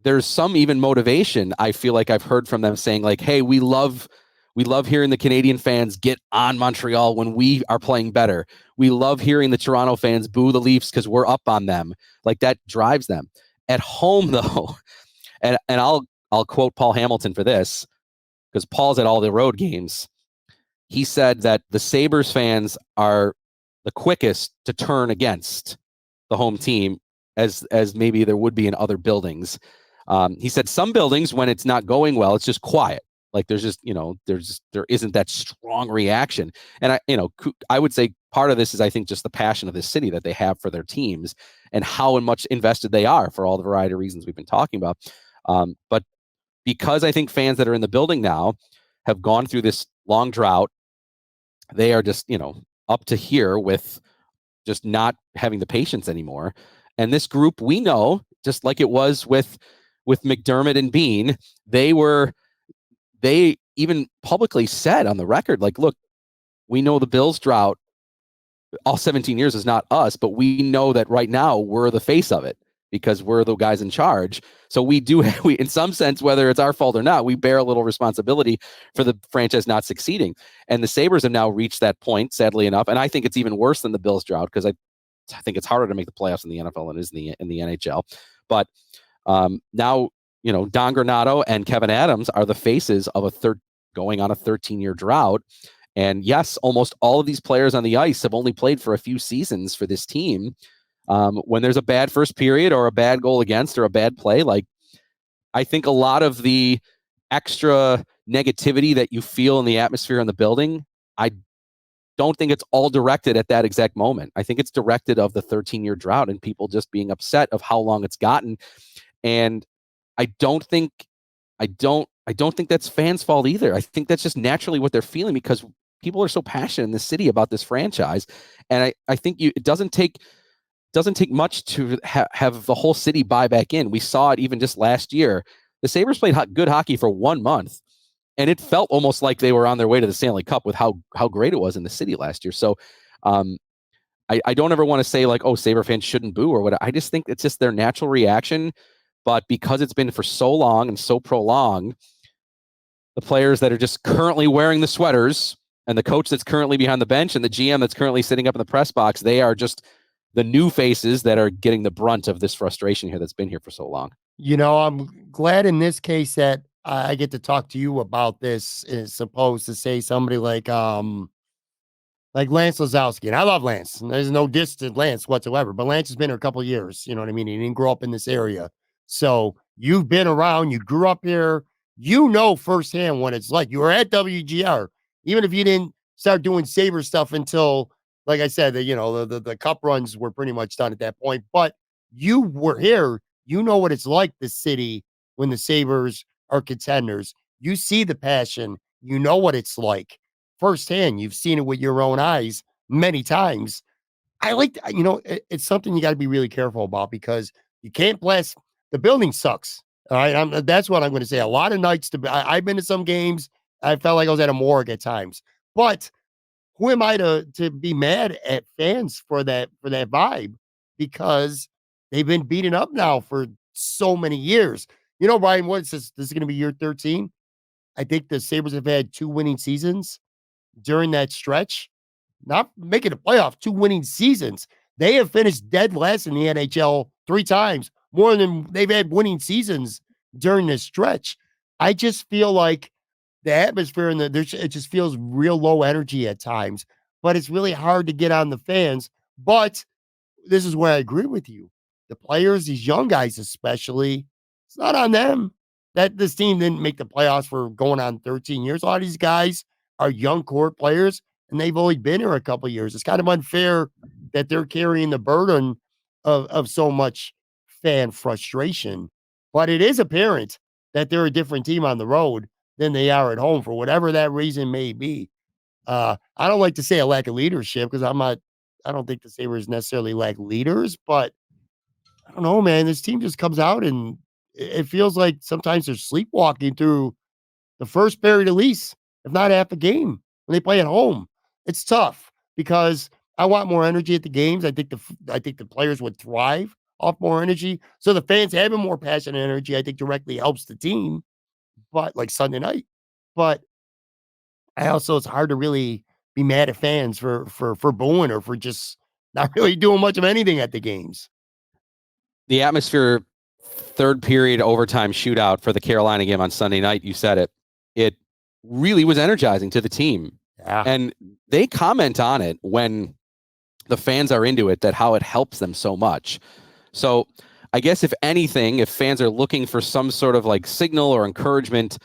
there's some even motivation. I feel like I've heard from them saying like, hey, we love hearing the Canadian fans get on Montreal when we are playing better. We love hearing the Toronto fans boo the Leafs because we're up on them. Like that drives them. At home, though, and I'll quote Paul Hamilton for this because Paul's at all the road games. He said that the Sabres fans are the quickest to turn against the home team as maybe there would be in other buildings. He said some buildings, when it's not going well, it's just quiet. Like there's just, there isn't that strong reaction. And I would say part of this is, I think, just the passion of this city that they have for their teams and how much invested they are for all the variety of reasons we've been talking about. But because I think fans that are in the building now have gone through this long drought, they are just, up to here with just not having the patience anymore. And this group, we know, just like it was with McDermott and Bean, they even publicly said on the record, like, look, We know the Bills drought all 17 years is not us, but we know that right now we're the face of it because we're the guys in charge. So we in some sense, whether it's our fault or not, we bear a little responsibility for the franchise not succeeding. And the Sabres have now reached that point, sadly enough. And I think it's even worse than the Bills drought because I think it's harder to make the playoffs in the NFL than it is in the NHL. But now, Don Granato and Kevin Adams are the faces of going on a 13-year drought. And yes, almost all of these players on the ice have only played for a few seasons for this team. When there's a bad first period or a bad goal against or a bad play, I think a lot of the extra negativity that you feel in the atmosphere in the building, I don't think it's all directed at that exact moment. I think it's directed of the 13-year drought and people just being upset of how long it's gotten. And I don't think that's fans' fault either. I think that's just naturally what they're feeling because people are so passionate in the city about this franchise. And I think it doesn't take much to have the whole city buy back in. We saw it even just last year. The Sabres played good hockey for 1 month, and it felt almost like they were on their way to the Stanley Cup with how great it was in the city last year. So I don't ever want to say Sabre fans shouldn't boo or whatever. I just think it's just their natural reaction. But because it's been for so long and so prolonged, the players that are just currently wearing the sweaters and the coach that's currently behind the bench and the GM that's currently sitting up in the press box, they are just the new faces that are getting the brunt of this frustration here that's been here for so long. I'm glad in this case that I get to talk to you about this as opposed to say somebody like Lance Lazowski. And I love Lance. There's no diss to Lance whatsoever, but Lance has been here a couple of years. You know what I mean? He didn't grow up in this area. So you've been around, you grew up here, firsthand what it's like. You were at WGR, even if you didn't start doing Sabre stuff until, like I said, the cup runs were pretty much done at that point. But you were here. You know what it's like, the city, when the Sabres are contenders. You see the passion. You know what it's like firsthand. You've seen it with your own eyes many times. I like, it's something you got to be really careful about because you can't blast. The building sucks. All right. That's what I'm going to say. A lot of nights I've been to some games. I felt like I was at a morgue at times, but who am I to be mad at fans for that vibe? Because they've been beaten up now for so many years. Brian, this is going to be year 13. I think the Sabres have had 2 winning seasons during that stretch. Not making the playoff, 2 winning seasons. They have finished dead last in the NHL 3 times, more than they've had winning seasons during this stretch. I just feel like the atmosphere it just feels real low energy at times, but it's really hard to get on the fans. But this is where I agree with you. The players, these young guys especially, it's not on them that this team didn't make the playoffs for going on 13 years. A lot of these guys are young core players, and they've only been here a couple of years. It's kind of unfair that they're carrying the burden of so much fan frustration. But it is apparent that they're a different team on the road than they are at home for whatever that reason may be. I don't like to say a lack of leadership because I don't think the Sabres necessarily lack leaders, but I don't know, man. This team just comes out and it feels like sometimes they're sleepwalking through the first period at least, if not half a game when they play at home. It's tough because I want more energy at the games. I think the players would thrive off more energy. So the fans having more passion and energy, I think directly helps the team. But like Sunday night, but it's hard to really be mad at fans for booing or for just not really doing much of anything at the games. The atmosphere, third period overtime shootout for the Carolina game on Sunday night, you said it. It really was energizing to the team. Yeah. And they comment on it when the fans are into it, that how it helps them so much. So I guess if anything, if fans are looking for some sort of signal or encouragement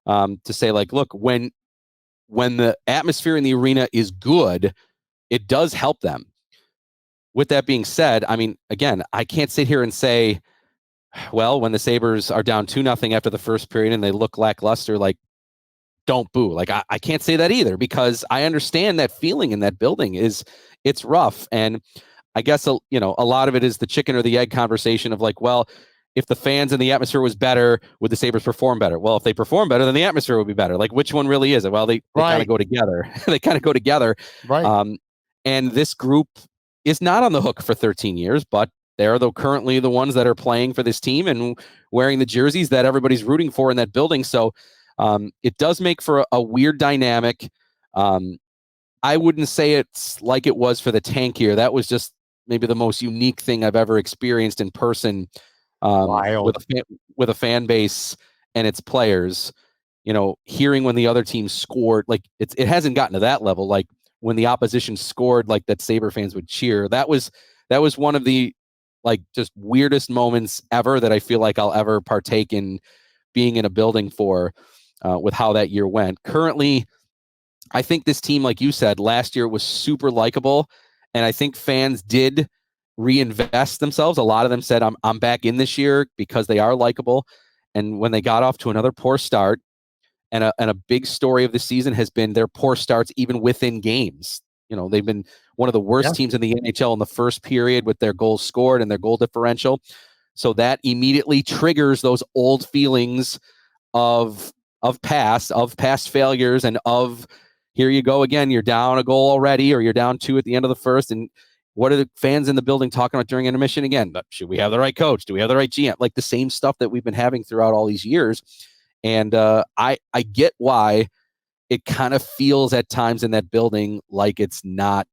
to say look, when the atmosphere in the arena is good, it does help them. With that being said, I mean, again, I can't sit here and say, well, when the Sabres are down 2-0 after the first period and they look lackluster, don't boo. I can't say that either because I understand that feeling in that building it's rough. And I guess, a lot of it is the chicken or the egg conversation of well, if the fans and the atmosphere was better, would the Sabres perform better? Well, if they perform better, then the atmosphere would be better. Like, which one really is it? Well, they kind of go together. They kind of go together. Right. And this group is not on the hook for 13 years, but they're currently the ones that are playing for this team and wearing the jerseys that everybody's rooting for in that building. So it does make for a weird dynamic. I wouldn't say it's like it was for the tank year. That was just maybe the most unique thing I've ever experienced in person, with a fan base and its players. Hearing when the other team scored, like it hasn't gotten to that level. Like when the opposition scored, like that Sabre fans would cheer. That was one of the like just weirdest moments ever that I feel like I'll ever partake in being in a building for, with how that year went. Currently, I think this team, like you said, last year was super likable, and I think fans did reinvest themselves. A lot of them said, I'm back in this year because they are likable. And when they got off to another poor start, and a big story of the season has been their poor starts even within games. They've been one of the worst teams in the NHL in the first period with their goals scored and their goal differential. So that immediately triggers those old feelings of past failures, and of, here you go again, you're down a goal already, or you're down 2 at the end of the first. And what are the fans in the building talking about during intermission again? Should we have the right coach? Do we have the right GM? Like the same stuff that we've been having throughout all these years. And I get why it kind of feels at times in that building like it's not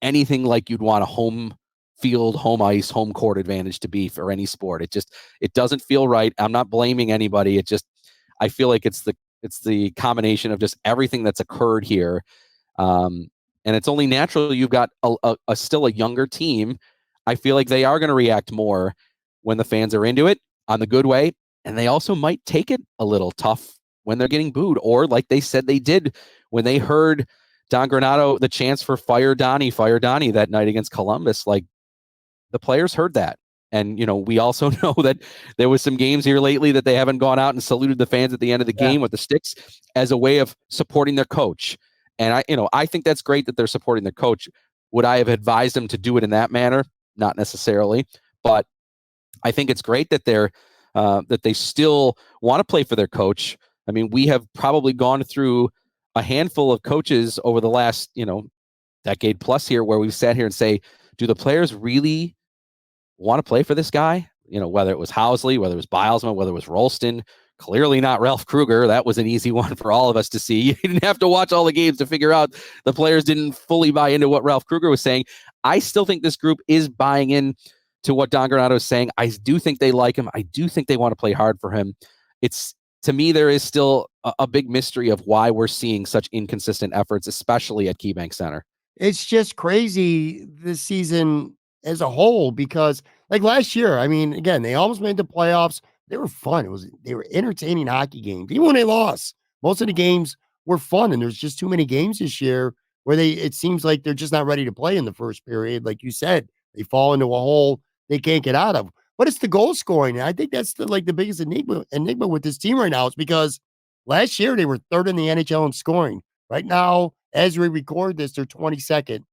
anything like you'd want a home field, home ice, home court advantage to be for any sport. It doesn't feel right. I'm not blaming anybody. I feel like it's the combination of just everything that's occurred here. And it's only natural. You've got a still a younger team. I feel like they are going to react more when the fans are into it on the good way. And they also might take it a little tough when they're getting booed, or like they said they did when they heard Don Granato, the chants for fire Donnie that night against Columbus. Like the players heard that. And, we also know that there was some games here lately that they haven't gone out and saluted the fans at the end of the game with the sticks as a way of supporting their coach. And I think that's great that they're supporting their coach. Would I have advised them to do it in that manner? Not necessarily, but I think it's great that that they still want to play for their coach. I mean, we have probably gone through a handful of coaches over the last, decade plus here where we've sat here and say, do the players really want to play for this guy? Whether it was Housley, whether it was Bilesman, whether it was Rolston, clearly not Ralph Kruger. That was an easy one for all of us to see. You didn't have to watch all the games to figure out the players didn't fully buy into what Ralph Kruger was saying. I still think this group is buying in to what Don Granato is saying. I do think they like him. I do think they want to play hard for him. To me, there is still a big mystery of why we're seeing such inconsistent efforts, especially at KeyBank Center. It's just crazy this season as a whole, because like last year, I mean, again, they almost made the playoffs. They were fun. They were entertaining hockey games. Even when they lost, most of the games were fun. And there's just too many games this year where it seems like they're just not ready to play in the first period. Like you said, they fall into a hole they can't get out of. But it's the goal scoring. And I think that's the biggest enigma with this team right now, is because last year they were third in the NHL in scoring. Right now, as we record this, they're 22nd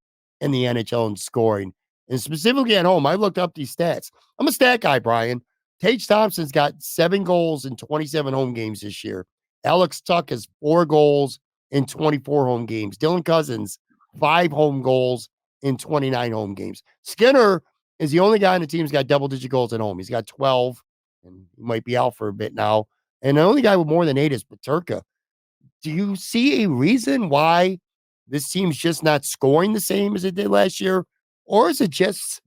in the NHL in scoring. And specifically at home, I looked up these stats. I'm a stat guy, Brian. Tage Thompson's got 7 goals in 27 home games this year. Alex Tuck has 4 goals in 24 home games. Dylan Cousins, 5 home goals in 29 home games. Skinner is the only guy on the team who's got double-digit goals at home. He's got 12, and he might be out for a bit now. And the only guy with more than 8 is Peterka. Do you see a reason why this team's just not scoring the same as it did last year? Or is it just,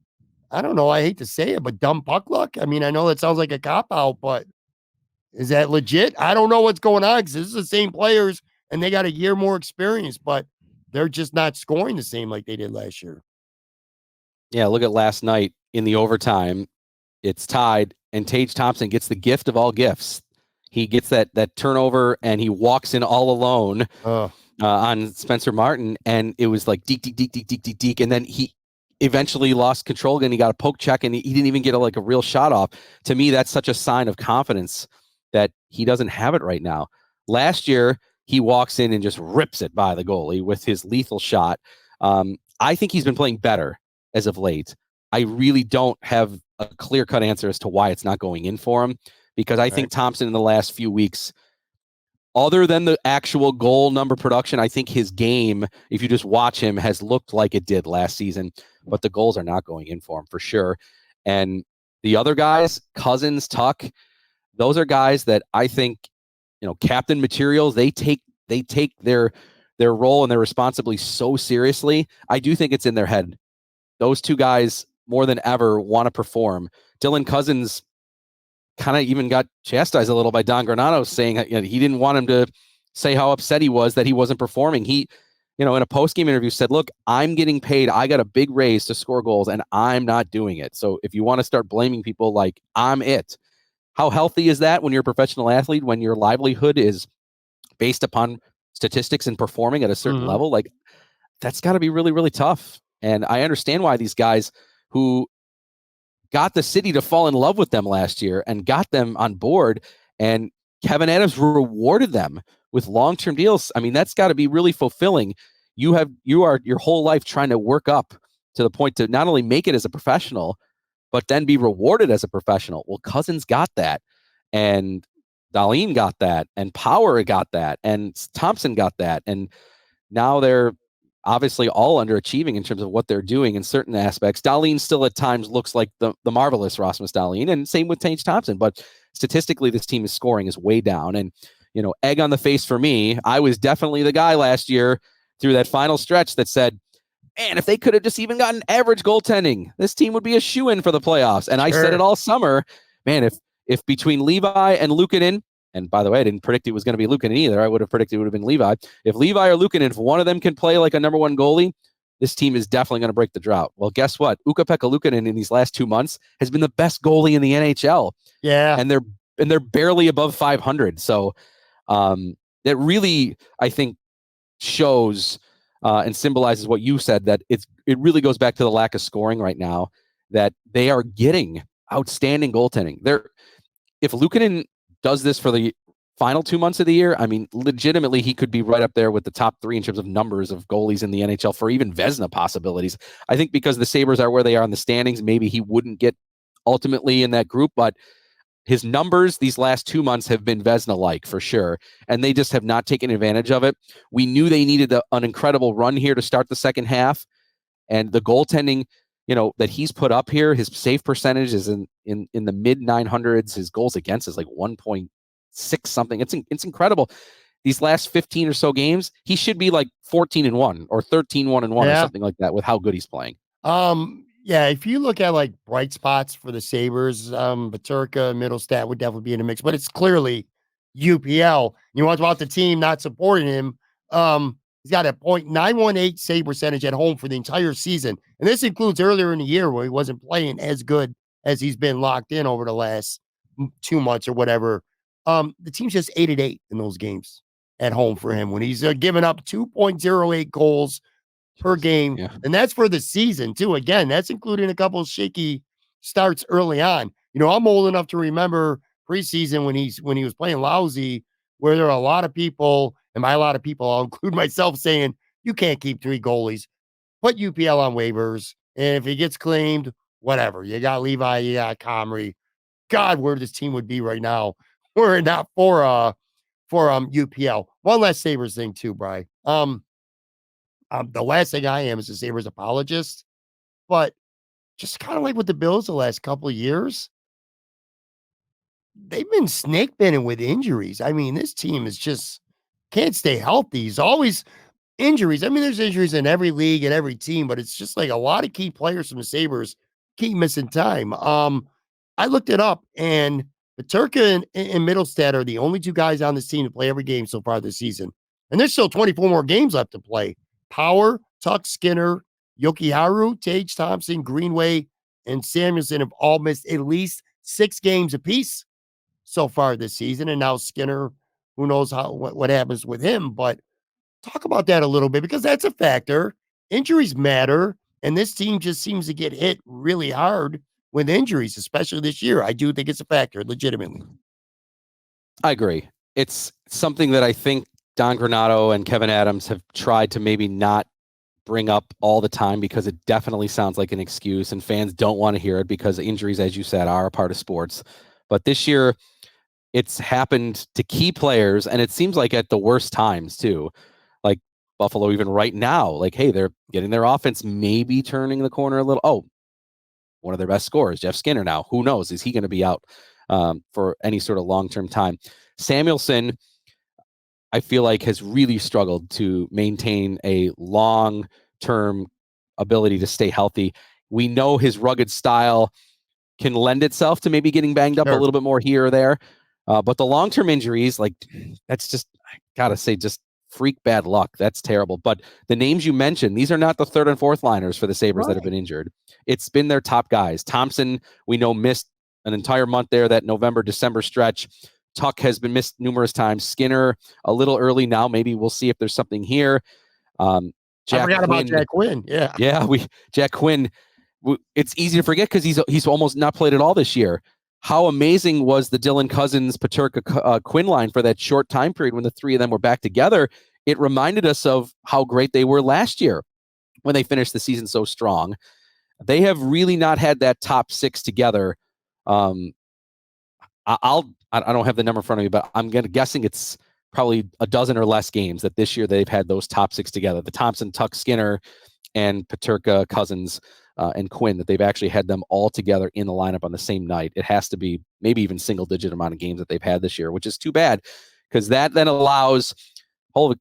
I don't know, I hate to say it, but dumb puck luck? I mean, I know that sounds like a cop-out, but is that legit? I don't know what's going on, because this is the same players, and they got a year more experience, but they're just not scoring the same like they did last year. Yeah, look at last night in the overtime. It's tied, and Tage Thompson gets the gift of all gifts. He gets that turnover, and he walks in all alone on Spencer Martin, and it was like deke, and then he eventually lost control again. He got a poke check, and he didn't even get a real shot off. To me, that's such a sign of confidence that he doesn't have it right now. Last year, he walks in and just rips it by the goalie with his lethal shot. I think he's been playing better as of late. I really don't have a clear-cut answer as to why it's not going in for him, because I think Thompson in the last few weeks, other than the actual goal number production, I think his game, if you just watch him, has looked like it did last season, but the goals are not going in for him for sure. And the other guys, Cousins, Tuck, those are guys that I think, captain materials, they take their role and their responsibility so seriously. I do think it's in their head. Those two guys more than ever want to perform. Dylan Cousins kind of even got chastised a little by Don Granato, saying he didn't want him to say how upset he was that he wasn't performing. He, in a post-game interview said, look, I'm getting paid. I got a big raise to score goals and I'm not doing it. So if you want to start blaming people, like, I'm it. How healthy is that when you're a professional athlete, when your livelihood is based upon statistics and performing at a certain level? Like, that's got to be really, really tough. And I understand why these guys who got the city to fall in love with them last year and got them on board, and Kevin Adams rewarded them with long-term deals. I mean, that's got to be really fulfilling. You are your whole life trying to work up to the point to not only make it as a professional, but then be rewarded as a professional. Well, Cousins got that, and Dahlin got that, and Power got that, and Thompson got that, and now they're obviously all underachieving in terms of what they're doing in certain aspects. Dahlin still at times looks like the marvelous Rasmus Dahlin, and same with Tage Thompson, but statistically this team is scoring is way down. And, egg on the face for me, I was definitely the guy last year through that final stretch that said, man, if they could have just even gotten average goaltending, this team would be a shoo-in for the playoffs. And I said it all summer, man, if between Levi and Luukkonen, and by the way, I didn't predict it was going to be Luukkonen either. I would have predicted it would have been Levi. If Levi or Luukkonen, if one of them can play like a number one goalie, this team is definitely going to break the drought. Well, guess what? Ukko-Pekka Luukkonen in these last 2 months has been the best goalie in the NHL. Yeah. And they're barely above 500. So that really, I think, shows and symbolizes what you said, that it really goes back to the lack of scoring right now, that they are getting outstanding goaltending. If Luukkonen does this for the final 2 months of the year, I mean, legitimately, he could be right up there with the top three in terms of numbers of goalies in the NHL for even Vezina possibilities. I think because the Sabres are where they are in the standings, maybe he wouldn't get ultimately in that group, but his numbers these last 2 months have been Vezina-like for sure, and they just have not taken advantage of it. We knew they needed an incredible run here to start the second half, and the goaltending, that he's put up here, his save percentage is in the mid 900s. His goals against is like 1.6 something. It's incredible. These last 15 or so games, he should be like 14-1 or 13-1 or something like that with how good he's playing. Yeah, if you look at like bright spots for the Sabres, Peterka, Middlestat would definitely be in the mix, but it's clearly UPL. You want about the team not supporting him. He's got a .918 save percentage at home for the entire season. And this includes earlier in the year where he wasn't playing as good as he's been locked in over the last 2 months or whatever. The team's just 8-8 in those games at home for him when he's giving up 2.08 goals per game. Yeah. And that's for the season too. Again, that's including a couple of shaky starts early on. I'm old enough to remember preseason when he was playing lousy, where there are a lot of people, and by a lot of people, I'll include myself, saying, you can't keep three goalies. Put UPL on waivers. And if he gets claimed, whatever. You got Levi, you got Comrie. God, where this team would be right now were it not for UPL. One last Sabres thing too, Brian. The last thing I am is a Sabres apologist, but just kind of like with the Bills the last couple of years, they've been snake bitten with injuries. I mean, this team is just can't stay healthy. It's always injuries. I mean, there's injuries in every league and every team, but it's just like a lot of key players from the Sabres keep missing time. I looked it up, and Peterka and Middlestat are the only two guys on this team to play every game so far this season. And there's still 24 more games left to play. Power, Tuck, Skinner, Jokiharju, Tage Thompson, Greenway, and Samuelson have all missed at least 6 games apiece so far this season. And now Skinner, who knows what happens with him. But talk about that a little bit, because that's a factor. Injuries matter, and this team just seems to get hit really hard with injuries, especially this year. I do think it's a factor, legitimately. I agree. It's something that I think Don Granato and Kevin Adams have tried to maybe not bring up all the time because it definitely sounds like an excuse and fans don't want to hear it because injuries, as you said, are a part of sports. But this year, it's happened to key players, and it seems like at the worst times too. Like Buffalo, even right now, like, hey, they're getting their offense maybe turning the corner a little. Oh, one of their best scorers, Jeff Skinner now. Who knows? Is he going to be out for any sort of long-term time? Samuelson, I feel like, has really struggled to maintain a long-term ability to stay healthy. We know his rugged style can lend itself to maybe getting banged up a little bit more here or there. But the long-term injuries, like, that's just, I gotta say, just freak bad luck. That's terrible. But the names you mentioned, these are not the third and fourth liners for the Sabres that have been injured. It's been their top guys. Thompson, we know, missed an entire month there, that November, December stretch. Tuck has been missed numerous times. Skinner, a little early now. Maybe we'll see if there's something here. Jack Quinn. About Jack Quinn. Yeah. Jack Quinn. It's easy to forget because he's almost not played at all this year. How amazing was the Dylan Cousins, Peterka, Quinn line for that short time period when the three of them were back together? It reminded us of how great they were last year when they finished the season so strong. They have really not had that top six together. I don't have the number in front of me, but I'm guessing it's probably a dozen or less games that this year they've had those top six together. The Thompson, Tuck, Skinner, and Peterka, Cousins, and Quinn, that they've actually had them all together in the lineup on the same night. It has to be maybe even single-digit amount of games that they've had this year, which is too bad because that then allows, look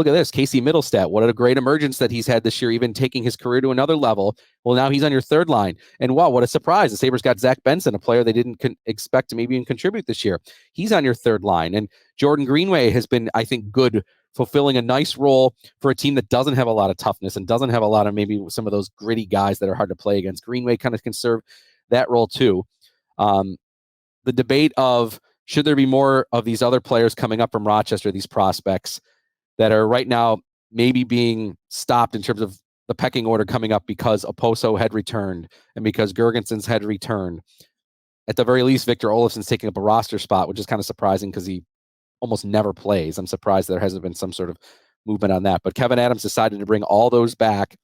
at this, Casey Middlestat. What a great emergence that he's had this year, even taking his career to another level. Well, now he's on your third line. And wow, what a surprise. The Sabres got Zach Benson, a player they didn't expect to maybe even contribute this year. He's on your third line. And Jordan Greenway has been, I think, good, fulfilling a nice role for a team that doesn't have a lot of toughness and doesn't have a lot of maybe some of those gritty guys that are hard to play against. Greenway kind of can serve that role too. The debate of should there be more of these other players coming up from Rochester, these prospects that are right now maybe being stopped in terms of the pecking order coming up because Oposo had returned and because Gergensons had returned. At the very least, Victor Olofsson's taking up a roster spot, which is kind of surprising because he almost never plays. I'm surprised there hasn't been some sort of movement on that. But Kevin Adams decided to bring all those back.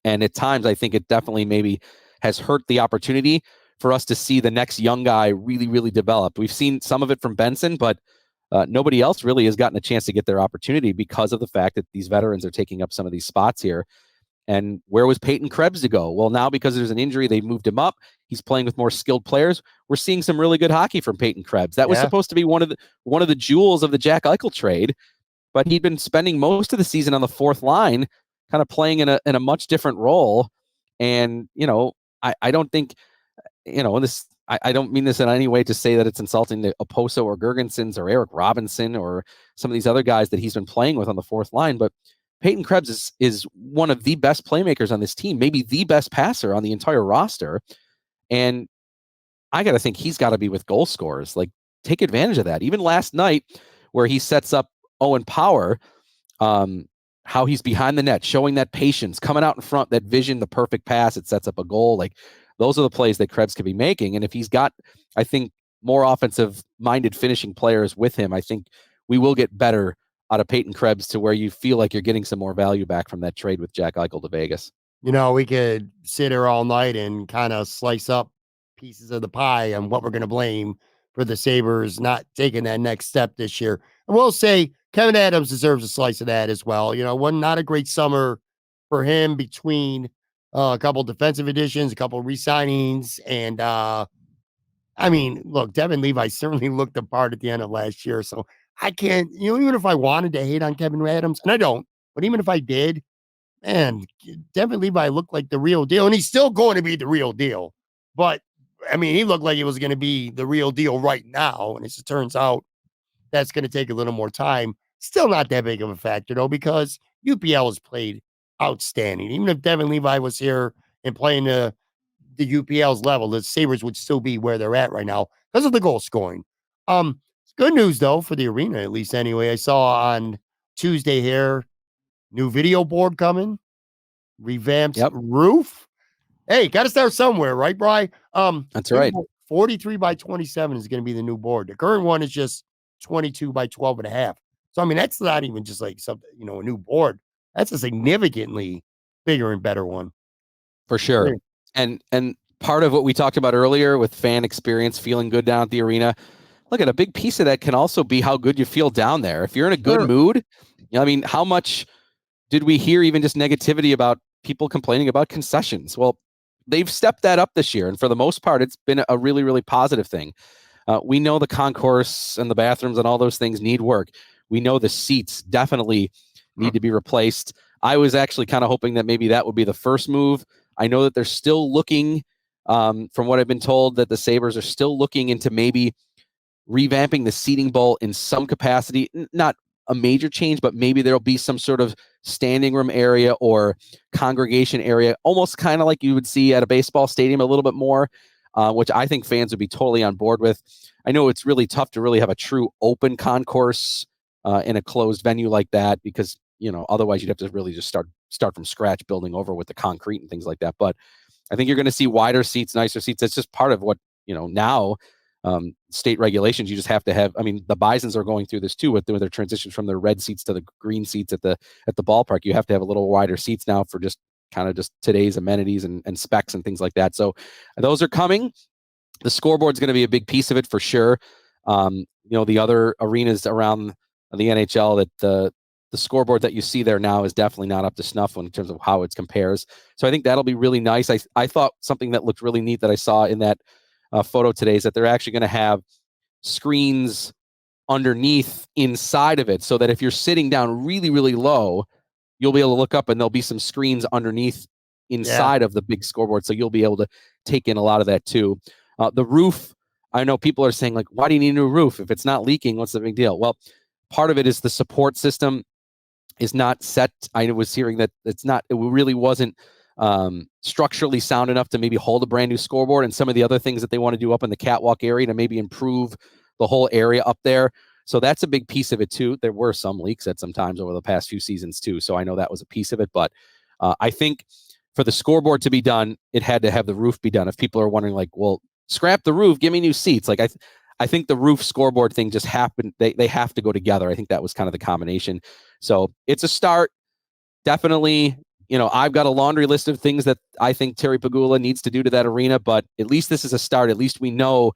And at times, I think it definitely maybe has hurt the opportunity for us to see the next young guy really, really develop. We've seen some of it from Benson, but nobody else really has gotten a chance to get their opportunity because of the fact that these veterans are taking up some of these spots here. And where was Peyton Krebs to go? Well, now because there's an injury, they moved him up. He's playing with more skilled players. We're seeing some really good hockey from Peyton Krebs. That was supposed to be one of the jewels of the Jack Eichel trade, but he'd been spending most of the season on the fourth line, kind of playing in a much different role. And I don't think this. I don't mean this in any way to say that it's insulting to Oposo or Gergensons or Eric Robinson or some of these other guys that he's been playing with on the fourth line, but Peyton Krebs is one of the best playmakers on this team, maybe the best passer on the entire roster. And I got to think he's got to be with goal scorers. Like, take advantage of that. Even last night where he sets up Owen Power, how he's behind the net, showing that patience, coming out in front, that vision, the perfect pass, it sets up a goal. Like, those are the plays that Krebs could be making. And if he's got, I think, more offensive-minded finishing players with him, I think we will get better out of Peyton Krebs to where you feel like you're getting some more value back from that trade with Jack Eichel to Vegas. We could sit here all night and kind of slice up pieces of the pie on what we're going to blame for the Sabres not taking that next step this year. And we'll say Kevin Adams deserves a slice of that as well. Not a great summer for him between a couple defensive additions, a couple re-signings, and look, Devin Levi certainly looked the part at the end of last year. So I can't, even if I wanted to hate on Kevin Adams, and I don't, but even if I did, man, Devin Levi looked like the real deal, and he's still going to be the real deal. But he looked like he was going to be the real deal right now, and as it turns out, that's going to take a little more time. Still not that big of a factor though, because UPL has played outstanding. Even if Devin Levi was here and playing the UPL's level, the Sabres would still be where they're at right now because of the goal scoring. It's good news though for the arena, at least anyway. I saw on Tuesday here, new video board coming, revamped roof. Hey, got to start somewhere, right, Brian? That's right. 43 by 27 is going to be the new board. The current one is just 22 by 12 and a half. So, that's not even just like something, a new board. That's a significantly bigger and better one. For sure. And part of what we talked about earlier with fan experience, feeling good down at the arena, look at a big piece of that can also be how good you feel down there. If you're in a good mood, I mean, how much did we hear even just negativity about people complaining about concessions? Well, they've stepped that up this year. And for the most part, it's been a really, really positive thing. We know the concourse and the bathrooms and all those things need work. We know the seats definitely need to be replaced. I was actually kind of hoping that maybe that would be the first move. I know that they're still looking, from what I've been told, that the Sabres are still looking into maybe revamping the seating bowl in some capacity, not a major change, but maybe there'll be some sort of standing room area or congregation area, almost kind of like you would see at a baseball stadium a little bit more, which I think fans would be totally on board with. I know it's really tough to really have a true open concourse in a closed venue like that, because, otherwise you'd have to really just start from scratch, building over with the concrete and things like that. But I think you're going to see wider seats, nicer seats. That's just part of what, now state regulations, you just have to have. I mean, the Bisons are going through this too with their transitions from their red seats to the green seats at the ballpark. You have to have a little wider seats now for just kind of just today's amenities and specs and things like that. So those are coming. The scoreboard's going to be a big piece of it for sure. The other arenas around the NHL, that the scoreboard that you see there now is definitely not up to snuff in terms of how it compares. So I think that'll be really nice. I thought something that looked really neat that I saw in that photo today is that they're actually going to have screens underneath inside of it, so that if you're sitting down really, really low, you'll be able to look up and there'll be some screens underneath inside of the big scoreboard. So you'll be able to take in a lot of that too. The roof, I know people are saying, like, why do you need a new roof? If it's not leaking, what's the big deal? Well, part of it is the support system is not set. I was hearing that it really wasn't structurally sound enough to maybe hold a brand new scoreboard, and some of the other things that they want to do up in the catwalk area to maybe improve the whole area up there. So that's a big piece of it too. There were some leaks at some times over the past few seasons too. So I know that was a piece of it, but I think for the scoreboard to be done, it had to have the roof be done. If people are wondering, like, well, scrap the roof, give me new seats. Like, I think the roof scoreboard thing just happened. They have to go together. I think that was kind of the combination. So it's a start. Definitely, I've got a laundry list of things that I think Terry Pegula needs to do to that arena, but at least this is a start. At least we know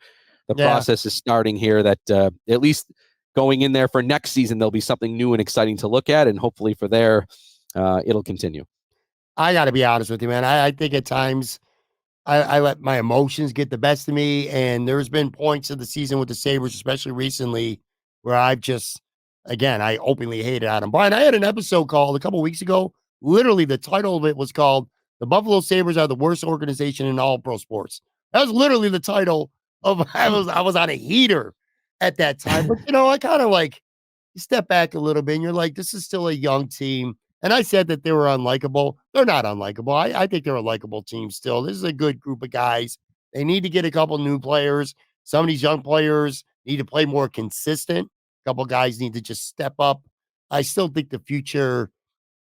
the process is starting here, that at least going in there for next season, there'll be something new and exciting to look at. And hopefully for there, it'll continue. I got to be honest with you, man. I think at times I let my emotions get the best of me. And there's been points of the season with the Sabres, especially recently, where I've just, again, I openly hated on them. Brian, I had an episode called a couple weeks ago. Literally, the title of it was called "The Buffalo Sabres Are the Worst Organization in All Pro Sports." That was literally the title of. I was on a heater at that time, but I kind of like you step back a little bit, and you're like, this is still a young team. And I said that they were unlikable. They're not unlikable. I think they're a likable team still. This is a good group of guys. They need to get a couple new players. Some of these young players need to play more consistent. A couple guys need to just step up. I still think the future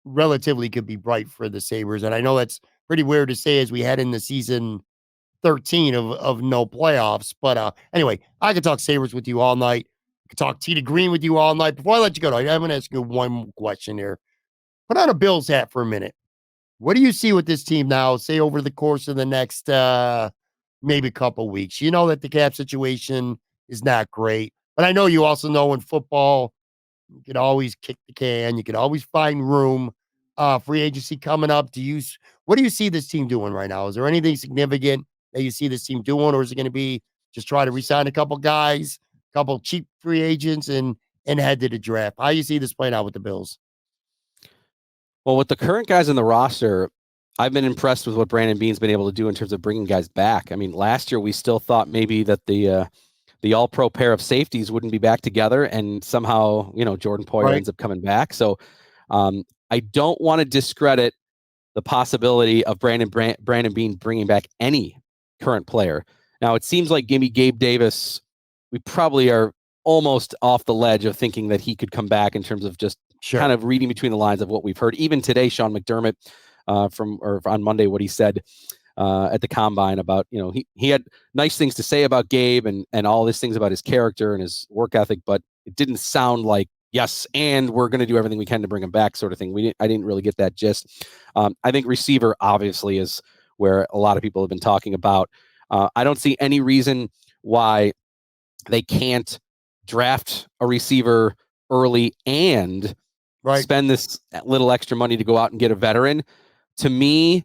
relatively could be bright for the Sabres. And I know that's pretty weird to say as we head into season 13 of no playoffs. But anyway, I could talk Sabres with you all night. I could talk Tita Green with you all night. Before I let you go, I'm going to ask you one more question here. Put on a Bills hat for a minute. What do you see with this team now, say over the course of the next maybe couple weeks? You know that the cap situation is not great, but I know you also know in football, you can always kick the can. You can always find room. Free agency coming up. What do you see this team doing right now? Is there anything significant that you see this team doing, or is it going to be just try to re-sign a couple guys, a couple cheap free agents, and head to the draft? How do you see this playing out with the Bills? Well, with the current guys in the roster, I've been impressed with what Brandon Beane's been able to do in terms of bringing guys back. I mean, last year we still thought maybe that the all-pro pair of safeties wouldn't be back together, and somehow, Jordan Poyer ends up coming back. So I don't want to discredit the possibility of Brandon Beane bringing back any current player. Now, it seems like Gabe Davis, we probably are almost off the ledge of thinking that he could come back in terms of just kind of reading between the lines of what we've heard. Even today, Sean McDermott on Monday, what he said at the combine about, he had nice things to say about Gabe and all these things about his character and his work ethic, but it didn't sound like Yes, and we're going to do everything we can to bring him back, sort of thing. I didn't really get that gist. I think receiver obviously is where a lot of people have been talking about. I don't see any reason why they can't draft a receiver early and spend this little extra money to go out and get a veteran. To me,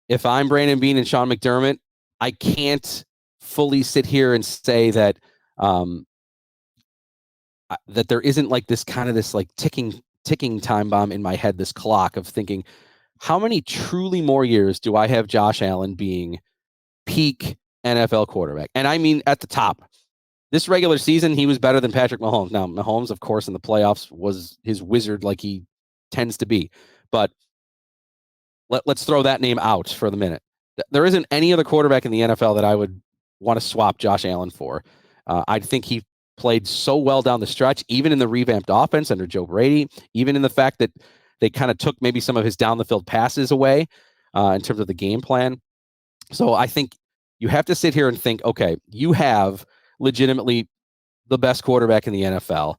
if I'm Brandon Beane and Sean McDermott, I can't fully sit here and say that that there isn't like this kind of this like ticking time bomb in my head, this clock of thinking, how many truly more years do I have Josh Allen being peak NFL quarterback? And I mean at the top. This regular season, he was better than Patrick Mahomes. Now, Mahomes, of course, in the playoffs was his wizard like he tends to be. But let's throw that name out for the minute. There isn't any other quarterback in the NFL that I would want to swap Josh Allen for. I think he played so well down the stretch, even in the revamped offense under Joe Brady, even in the fact that they kind of took maybe some of his down the field passes away in terms of the game plan. So I think you have to sit here and think, okay, you have legitimately the best quarterback in the NFL.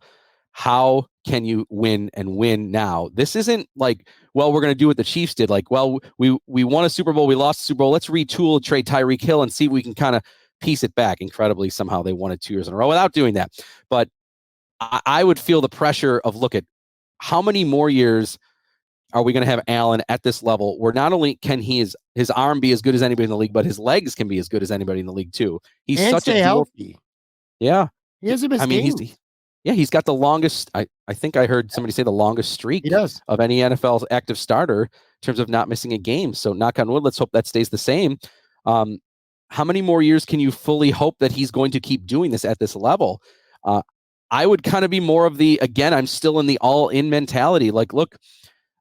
How can you win and win now? This isn't like, well, we're going to do what the Chiefs did. Like, well, we won a Super Bowl, we lost the Super Bowl. Let's retool, trade Tyreek Hill and see if we can kind of piece it back. Incredibly, somehow they won it 2 years in a row without doing that. But I would feel the pressure of, look at how many more years are we going to have Allen at this level where not only can his arm be as good as anybody in the league, but his legs can be as good as anybody in the league too. He's and such stay a healthy. Yeah. He hasn't missed games. He's got the longest. I think I heard somebody say the longest streak of any NFL active starter in terms of not missing a game. So knock on wood, let's hope that stays the same. How many more years can you fully hope that he's going to keep doing this at this level? I would kind of be more of the, again, I'm still in the all-in mentality. Like, look,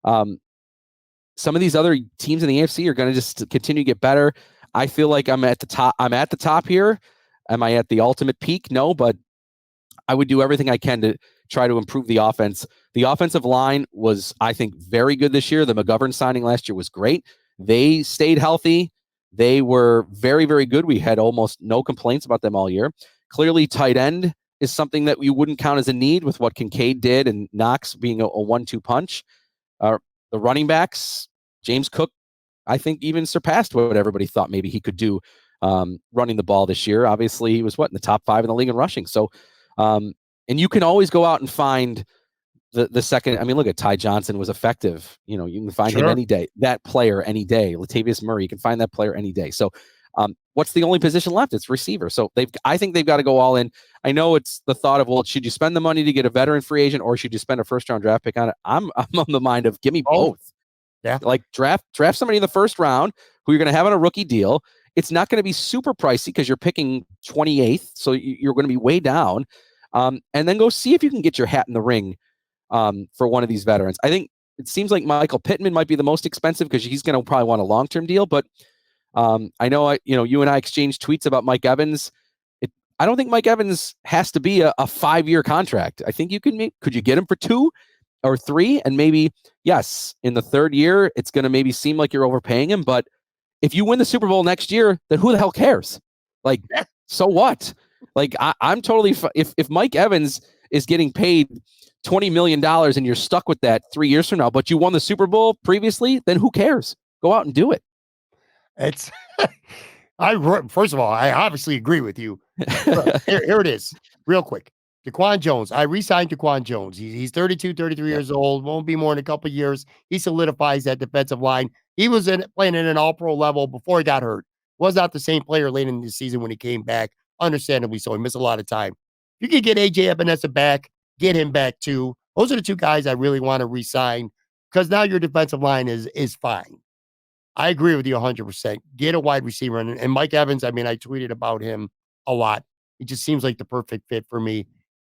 some of these other teams in the AFC are going to just continue to get better. I feel like I'm at the top. I'm at the top here. Am I at the ultimate peak? No, but I would do everything I can to try to improve the offense. The offensive line was, I think, very good this year. The McGovern signing last year was great. They stayed healthy. They were very, very good. We had almost no complaints about them all year. Clearly, tight end is something that you wouldn't count as a need with what Kincaid did and Knox being a 1-2 punch. The running backs, James Cook, I think even surpassed what everybody thought maybe he could do running the ball this year. Obviously, he was in the top 5 in the league in rushing. So, and you can always go out and find the second. I mean, look at Ty Johnson was effective. You can find him any day. That player any day. Latavius Murray, you can find that player any day. So, what's the only position left? It's receiver. So I think they've got to go all in. I know it's the thought of, well, should you spend the money to get a veteran free agent or should you spend a first-round draft pick on it? I'm on the mind of give me both. Yeah. Like draft somebody in the first round who you're going to have on a rookie deal. It's not going to be super pricey because you're picking 28th. So you're going to be way down. And then go see if you can get your hat in the ring for one of these veterans. I think it seems like Michael Pittman might be the most expensive because he's going to probably want a long-term deal. But I know you and I exchanged tweets about Mike Evans. I don't think Mike Evans has to be a 5-year contract. I think could you get him for 2 or 3? And maybe, yes, in the 3rd year, it's going to maybe seem like you're overpaying him. But if you win the Super Bowl next year, then who the hell cares? Like, so what? Like, I'm totally, if Mike Evans is getting paid $20 million and you're stuck with that 3 years from now, but you won the Super Bowl previously, then who cares? Go out and do it. It's, first of all, I obviously agree with you. Here it is, real quick. Daquan Jones. I re-signed Daquan Jones. He's 32, 33 years old. Won't be more than a couple of years. He solidifies that defensive line. He was playing at an all-pro level before he got hurt. Was not the same player late in the season when he came back. Understandably so. He missed a lot of time. You can get AJ Epinesa back, get him back too. Those are the 2 guys I really want to re-sign because now your defensive line is fine. I agree with you 100%. Get a wide receiver. And Mike Evans, I mean, I tweeted about him a lot. He just seems like the perfect fit for me.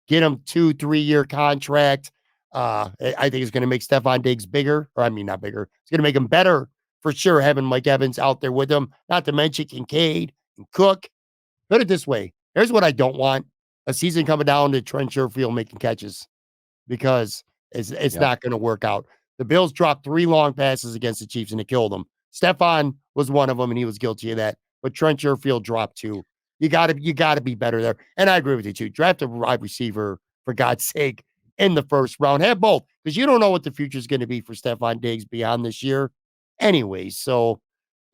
Get him 2-3-year contract. I think it's going to make Stephon Diggs bigger. Or I mean, not bigger. It's going to make him better for sure, having Mike Evans out there with him. Not to mention Kincaid and Cook. Put it this way. Here's what I don't want. A season coming down to Trent Sherfield making catches because it's not going to work out. The Bills dropped 3 long passes against the Chiefs and it killed them. Stephon was one of them and he was guilty of that. But Trent Sherfield dropped 2. You gotta be better there. And I agree with you too. Draft a wide receiver for God's sake. in the first round. Have both, because you don't know what the future is going to be for Stephon Diggs beyond this year anyways. So,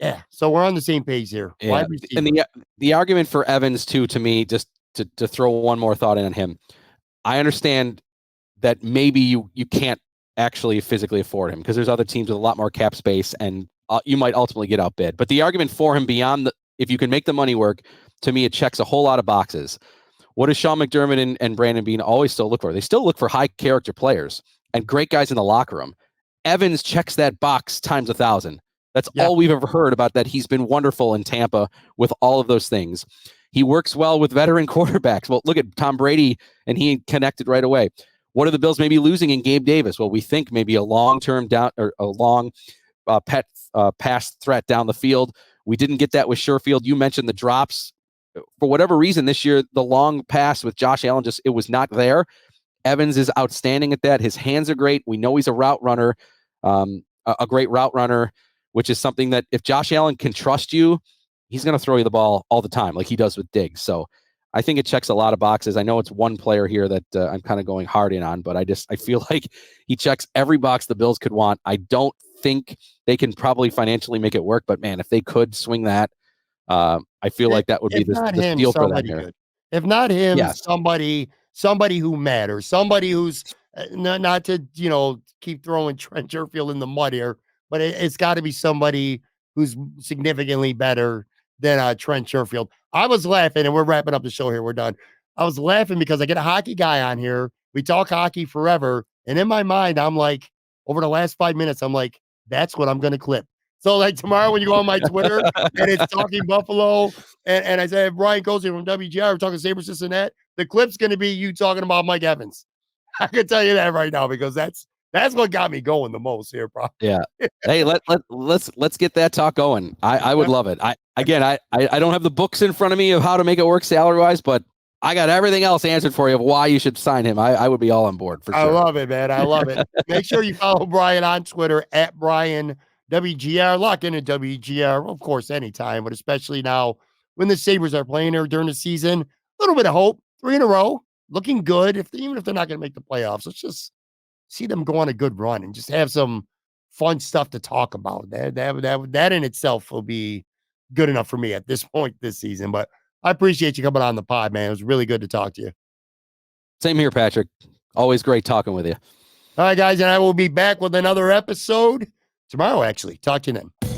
yeah. So we're on the same page here. Yeah. Wide And receiver. the argument for Evans, too, to me, just to throw one more thought in on him, I understand that maybe you can't actually physically afford him because there's other teams with a lot more cap space and you might ultimately get outbid. But the argument for him beyond if you can make the money work, to me, it checks a whole lot of boxes. What does Sean McDermott and Brandon Beane always still look for? They still look for high character players and great guys in the locker room. Evans checks that box times 1,000. That's all we've ever heard about that. He's been wonderful in Tampa with all of those things. He works well with veteran quarterbacks. Well, look at Tom Brady, and he connected right away. What are the Bills maybe losing in Gabe Davis? Well, we think maybe a long-term down or a long pass threat down the field. We didn't get that with Sherfield. You mentioned the drops. For whatever reason this year, the long pass with Josh Allen, it was not there. Evans is outstanding at that. His hands are great. We know he's a route runner, a great route runner, which is something that if Josh Allen can trust you, he's going to throw you the ball all the time like he does with Diggs. So I think it checks a lot of boxes. I know it's one player here that I'm kind of going hard in on, but I feel like he checks every box the Bills could want. I don't think they can probably financially make it work, but man, if they could swing that, I feel like that would be the deal for them here. If not him, somebody who matters, somebody who's not to, keep throwing Trent Sherfield in the mud here, but it's got to be somebody who's significantly better than Trent Sherfield. I was laughing, and we're wrapping up the show here. We're done. I was laughing because I get a hockey guy on here. We talk hockey forever. And in my mind, I'm like, over the last 5 minutes, I'm like, that's what I'm going to clip. So like tomorrow when you go on my Twitter and it's talking Buffalo and I say Brian Koziol from WGR, we're talking Sabres, this and that, the clip's going to be you talking about Mike Evans. I can tell you that right now because that's what got me going the most here, bro. Yeah. Hey, let's get that talk going. I would love it. I don't have the books in front of me of how to make it work salary wise, but I got everything else answered for you of why you should sign him. I would be all on board for sure. I love it, man. I love it. Make sure you follow Brian on Twitter at Brian WGR. Lock in at WGR, of course, anytime, but especially now when the Sabres are playing here during the season. A little bit of hope. 3 in a row. Looking good. Even if they're not going to make the playoffs, let's just see them go on a good run and just have some fun stuff to talk about. That in itself will be good enough for me at this point this season. But I appreciate you coming on the pod, man. It was really good to talk to you. Same here, Patrick. Always great talking with you. All right, guys, and I will be back with another episode tomorrow, actually. Talk to you then.